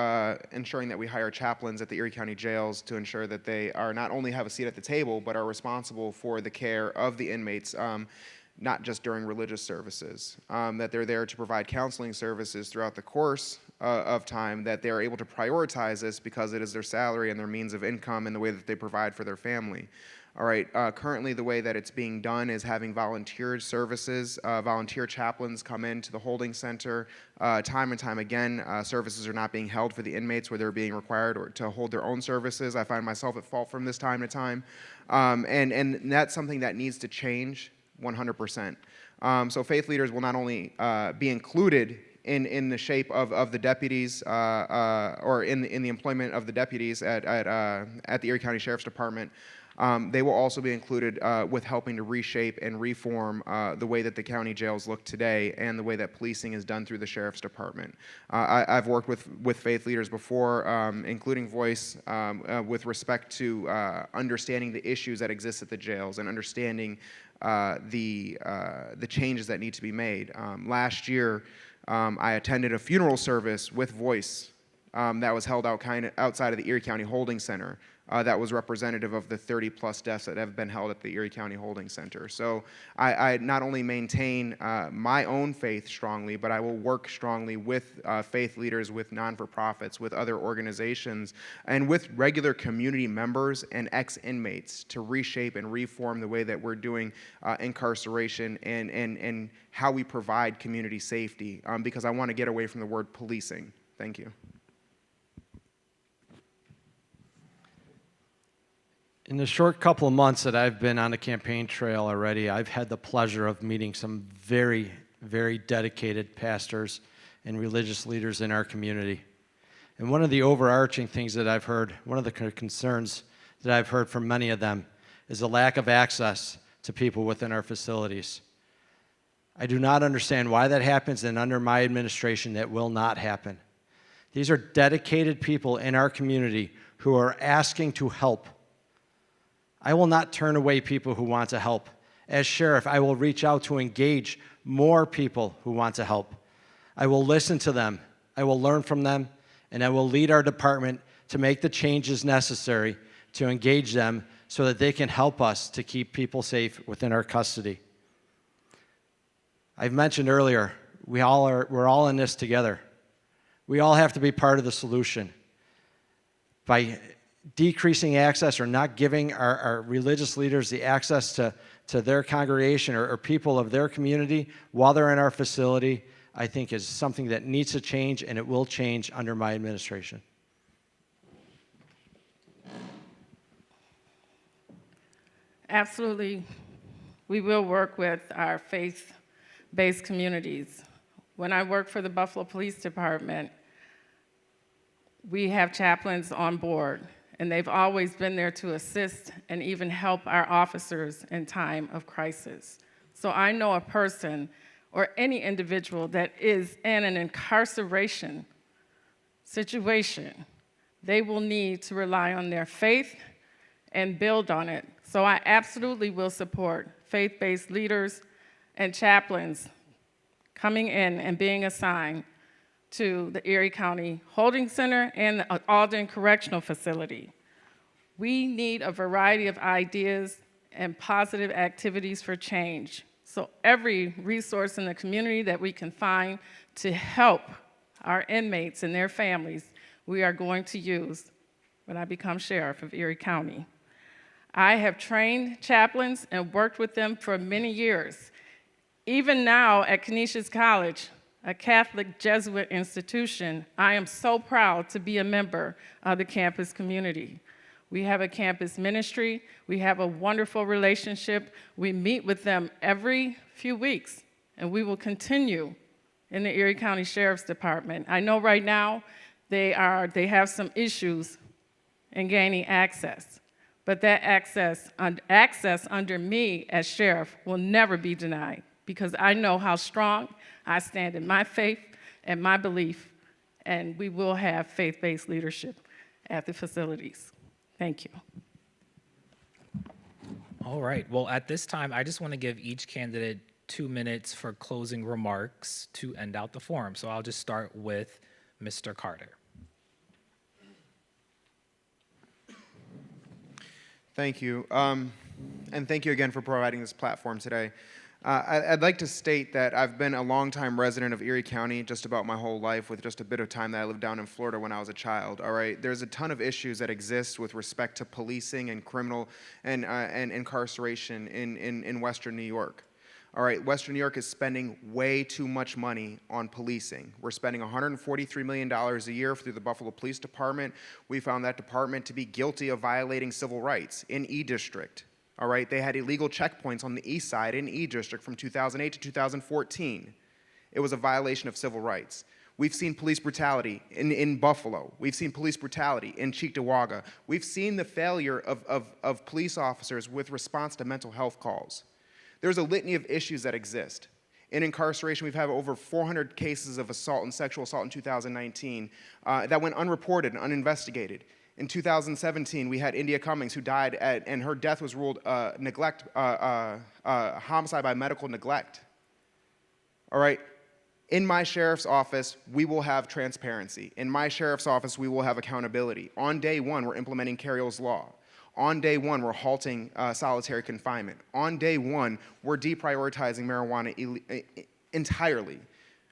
ensuring that we hire chaplains at the Erie County jails to ensure that they are not only have a seat at the table, but are responsible for the care of the inmates, not just during religious services, that they're there to provide counseling services throughout the course of time, that they're able to prioritize this because it is their salary and their means of income and the way that they provide for their family. All right, currently the way that it's being done is having volunteer services, volunteer chaplains come into the holding center. Time and time again, services are not being held for the inmates where they're being required to hold their own services. I find myself at fault from this time to time. And that's something that needs to change 100%. So faith leaders will not only be included in the shape of the deputies or in the employment of the deputies at the Erie County Sheriff's Department, they will also be included with helping to reshape and reform the way that the county jails look today and the way that policing is done through the Sheriff's Department. I've worked with faith leaders before, including Voice, with respect to understanding the issues that exist at the jails and understanding the changes that need to be made. Last year, I attended a funeral service with Voice that was held outside of the Erie County Holding Center. That was representative of the 30-plus deaths that have been held at the Erie County Holding Center. So I not only maintain my own faith strongly, but I will work strongly with faith leaders, with non-for-profits, with other organizations, and with regular community members and ex-inmates to reshape and reform the way that we're doing incarceration and how we provide community safety, because I want to get away from the word policing. Thank you. In the short couple of months that I've been on the campaign trail already, I've had the pleasure of meeting some very, very dedicated pastors and religious leaders in our community. And one of the overarching things that I've heard, one of the concerns that I've heard from many of them is the lack of access to people within our facilities. I do not understand why that happens, and under my administration, that will not happen. These are dedicated people in our community who are asking to help. I will not turn away people who want to help. As sheriff, I will reach out to engage more people who want to help. I will listen to them, I will learn from them, and I will lead our department to make the changes necessary to engage them so that they can help us to keep people safe within our custody. I've mentioned earlier, we're all in this together. We all have to be part of the solution. By decreasing access or not giving our religious leaders the access to their congregation or people of their community while they're in our facility, I think is something that needs to change, and it will change under my administration. Absolutely. We will work with our faith-based communities. When I worked for the Buffalo Police Department, we have chaplains on board, and they've always been there to assist and even help our officers in time of crisis. So I know a person or any individual that is in an incarceration situation, they will need to rely on their faith and build on it. So I absolutely will support faith-based leaders and chaplains coming in and being assigned to the Erie County Holding Center and the Alden Correctional Facility. We need a variety of ideas and positive activities for change. So every resource in the community that we can find to help our inmates and their families, we are going to use when I become sheriff of Erie County. I have trained chaplains and worked with them for many years. Even now at Canisius College, a Catholic Jesuit institution, I am so proud to be a member of the campus community. We have a campus ministry. We have a wonderful relationship. We meet with them every few weeks, and we will continue in the Erie County Sheriff's Department. I know right now they have some issues in gaining access, but that access under me as sheriff will never be denied, because I know how strong I stand in my faith and my belief, and we will have faith-based leadership at the facilities. Thank you. All right. Well, at this time, I just want to give each candidate 2 minutes for closing remarks to end out the forum. So I'll just start with Mr. Carter. Thank you. And thank you again for providing this platform today. I'd like to state that I've been a longtime resident of Erie County just about my whole life, with just a bit of time that I lived down in Florida when I was a child, all right? There's a ton of issues that exist with respect to policing and criminal and incarceration in Western New York. All right, Western New York is spending way too much money on policing. We're spending $143 million a year through the Buffalo Police Department. We found that department to be guilty of violating civil rights in E District. All right, they had illegal checkpoints on the east side in E District from 2008 to 2014. It was a violation of civil rights. We've seen police brutality in Buffalo. We've seen police brutality in Cheektowaga. We've seen the failure of police officers with response to mental health calls. There's a litany of issues that exist. In incarceration, we've had over 400 cases of assault and sexual assault in 2019 that went unreported and uninvestigated. In 2017, we had India Cummings, who died and her death was ruled homicide by medical neglect. All right. In my sheriff's office, we will have transparency. In my sheriff's office, we will have accountability. On day one, we're implementing Carroll's Law. On day one, we're halting solitary confinement. On day one, we're deprioritizing marijuana entirely.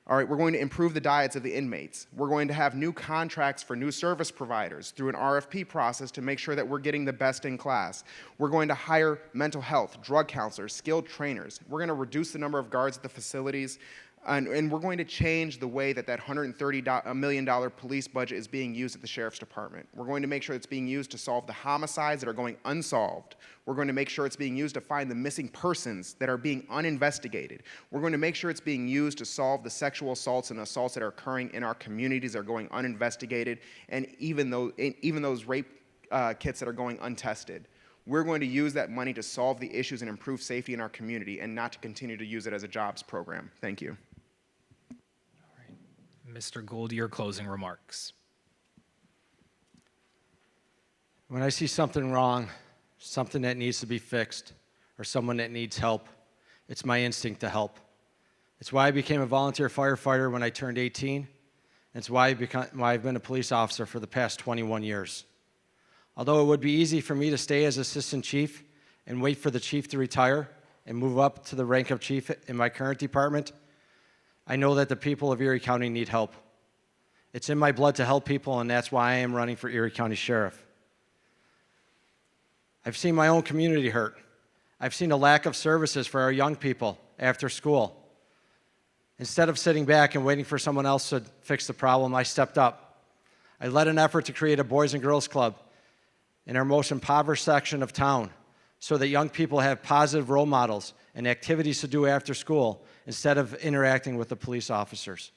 All right, we're going to improve the diets of the inmates. We're going to have new contracts for new service providers through an RFP process to make sure that we're getting the best in class. We're going to hire mental health, drug counselors, skilled trainers. We're going to reduce the number of guards at the facilities. And we're going to change the way that $130 million police budget is being used at the Sheriff's Department. We're going to make sure it's being used to solve the homicides that are going unsolved. We're going to make sure it's being used to find the missing persons that are being uninvestigated. We're going to make sure it's being used to solve the sexual assaults and assaults that are occurring in our communities that are going uninvestigated, and even those rape kits that are going untested. We're going to use that money to solve the issues and improve safety in our community, and not to continue to use it as a jobs program. Thank you. Mr. Gould, your closing remarks. When I see something wrong, something that needs to be fixed, or someone that needs help, it's my instinct to help. It's why I became a volunteer firefighter when I turned 18. It's why I've been a police officer for the past 21 years. Although it would be easy for me to stay as assistant chief and wait for the chief to retire and move up to the rank of chief in my current department, I know that the people of Erie County need help. It's in my blood to help people, and that's why I am running for Erie County Sheriff. I've seen my own community hurt. I've seen a lack of services for our young people after school. Instead of sitting back and waiting for someone else to fix the problem, I stepped up. I led an effort to create a Boys and Girls Club in our most impoverished section of town so that young people have positive role models and activities to do after school instead of interacting with the police officers.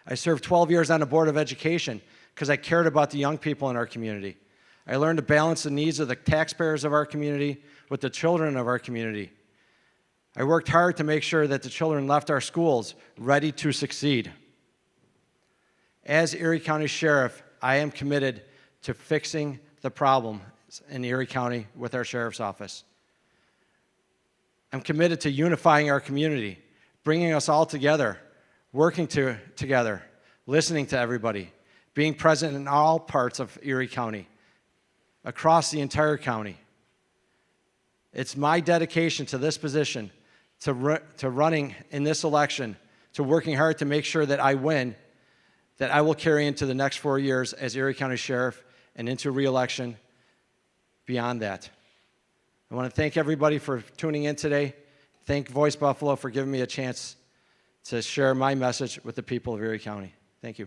I served 12 years on the Board of Education because I cared about the young people in our community. I learned to balance the needs of the taxpayers of our community with the children of our community. I worked hard to make sure that the children left our schools ready to succeed. As Erie County Sheriff, I am committed to fixing the problem in Erie County with our Sheriff's Office. I'm committed to unifying our community, bringing us all together, working together, listening to everybody, being present in all parts of Erie County, across the entire county. It's my dedication to this position, to running in this election, to working hard to make sure that I win, that I will carry into the next 4 years as Erie County Sheriff and into re-election beyond that. I want to thank everybody for tuning in today. Thank Voice Buffalo for giving me a chance to share my message with the people of Erie County. Thank you.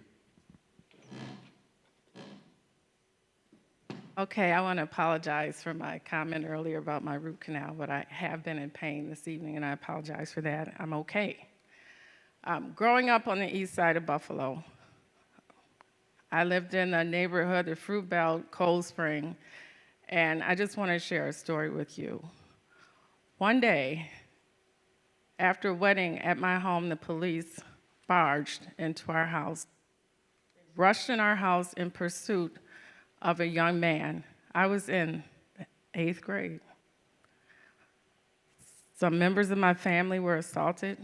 Okay, I want to apologize for my comment earlier about my root canal, but I have been in pain this evening, and I apologize for that. I'm okay. Growing up on the east side of Buffalo, I lived in a neighborhood, the Fruit Belt, Cold Spring, and I just want to share a story with you. One day, after a wedding at my home, the police barged into our house, rushed in our house in pursuit of a young man. I was in 8th grade. Some members of my family were assaulted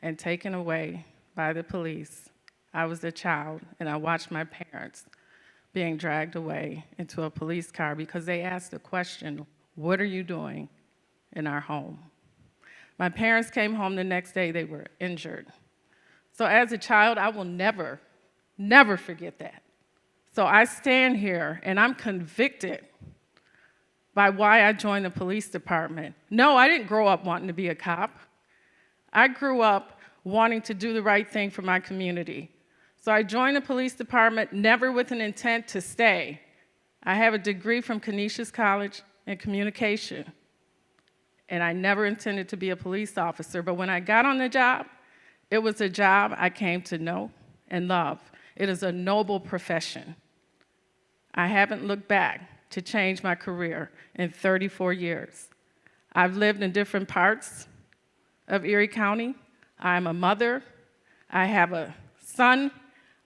and taken away by the police. I was a child, and I watched my parents being dragged away into a police car because they asked the question, "What are you doing in our home?" My parents came home the next day, they were injured. So as a child, I will never, never forget that. So I stand here and I'm convicted by why I joined the police department. No, I didn't grow up wanting to be a cop. I grew up wanting to do the right thing for my community. So I joined the police department never with an intent to stay. I have a degree from Canisius College in communication, and I never intended to be a police officer. But when I got on the job, it was a job I came to know and love. It is a noble profession. I haven't looked back to change my career in 34 years. I've lived in different parts of Erie County. I'm a mother. I have a son.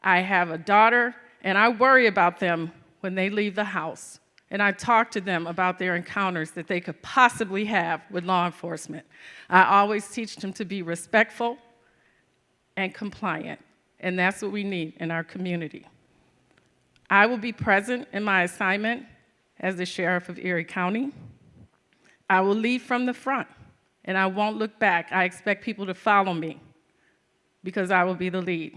I have a daughter. And I worry about them when they leave the house. And I talk to them about their encounters that they could possibly have with law enforcement. I always teach them to be respectful and compliant. And that's what we need in our community. I will be present in my assignment as the Sheriff of Erie County. I will lead from the front, and I won't look back. I expect people to follow me because I will be the lead.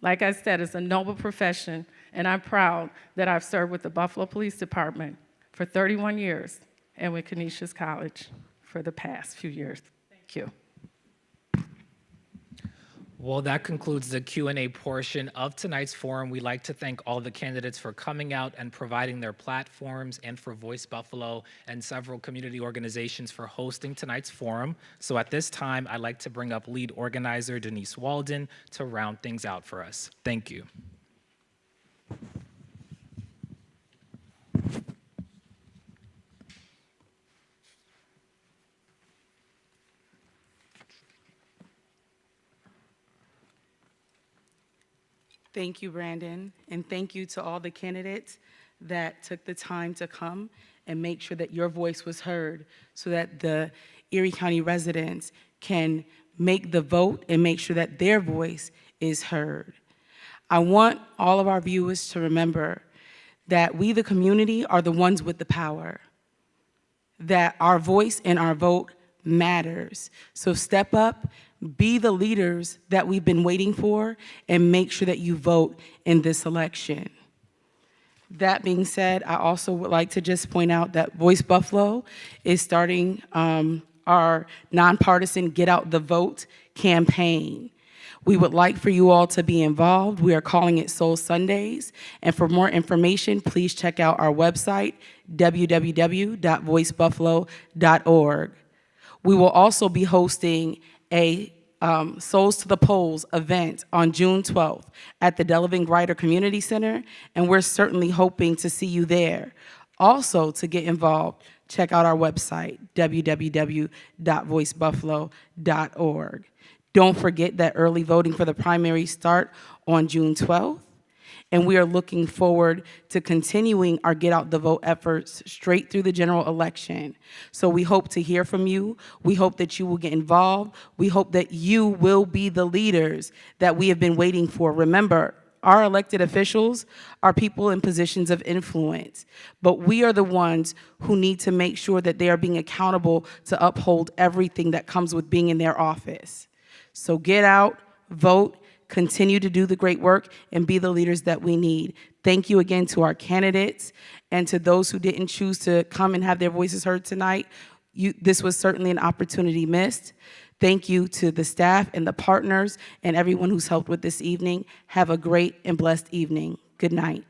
Like I said, it's a noble profession, and I'm proud that I've served with the Buffalo Police Department for 31 years and with Canisius College for the past few years. Thank you. Well, that concludes the Q&A portion of tonight's forum. We'd like to thank all the candidates for coming out and providing their platforms, and for Voice Buffalo and several community organizations for hosting tonight's forum. So at this time, I'd like to bring up lead organizer Denise Walden to round things out for us. Thank you. Thank you, Brandon, and thank you to all the candidates that took the time to come and make sure that your voice was heard so that the Erie County residents can make the vote and make sure that their voice is heard. I want all of our viewers to remember that we, the community, are the ones with the power, that our voice and our vote matters. So step up, be the leaders that we've been waiting for, and make sure that you vote in this election. That being said, I also would like to just point out that Voice Buffalo is starting our nonpartisan Get Out the Vote campaign. We would like for you all to be involved. We are calling it Soul Sundays. And for more information, please check out our website, www.voicebuffalo.org. We will also be hosting a Souls to the Polls event on June 12th at the Delaving Grider Community Center, and we're certainly hoping to see you there. Also, to get involved, check out our website, www.voicebuffalo.org. Don't forget that early voting for the primaries start on June 12th. And we are looking forward to continuing our Get Out the Vote efforts straight through the general election. So we hope to hear from you. We hope that you will get involved. We hope that you will be the leaders that we have been waiting for. Remember, our elected officials are people in positions of influence, but we are the ones who need to make sure that they are being accountable to uphold everything that comes with being in their office. So get out, vote, continue to do the great work, and be the leaders that we need. Thank you again to our candidates, and to those who didn't choose to come and have their voices heard tonight. This was certainly an opportunity missed. Thank you to the staff and the partners and everyone who's helped with this evening. Have a great and blessed evening. Good night.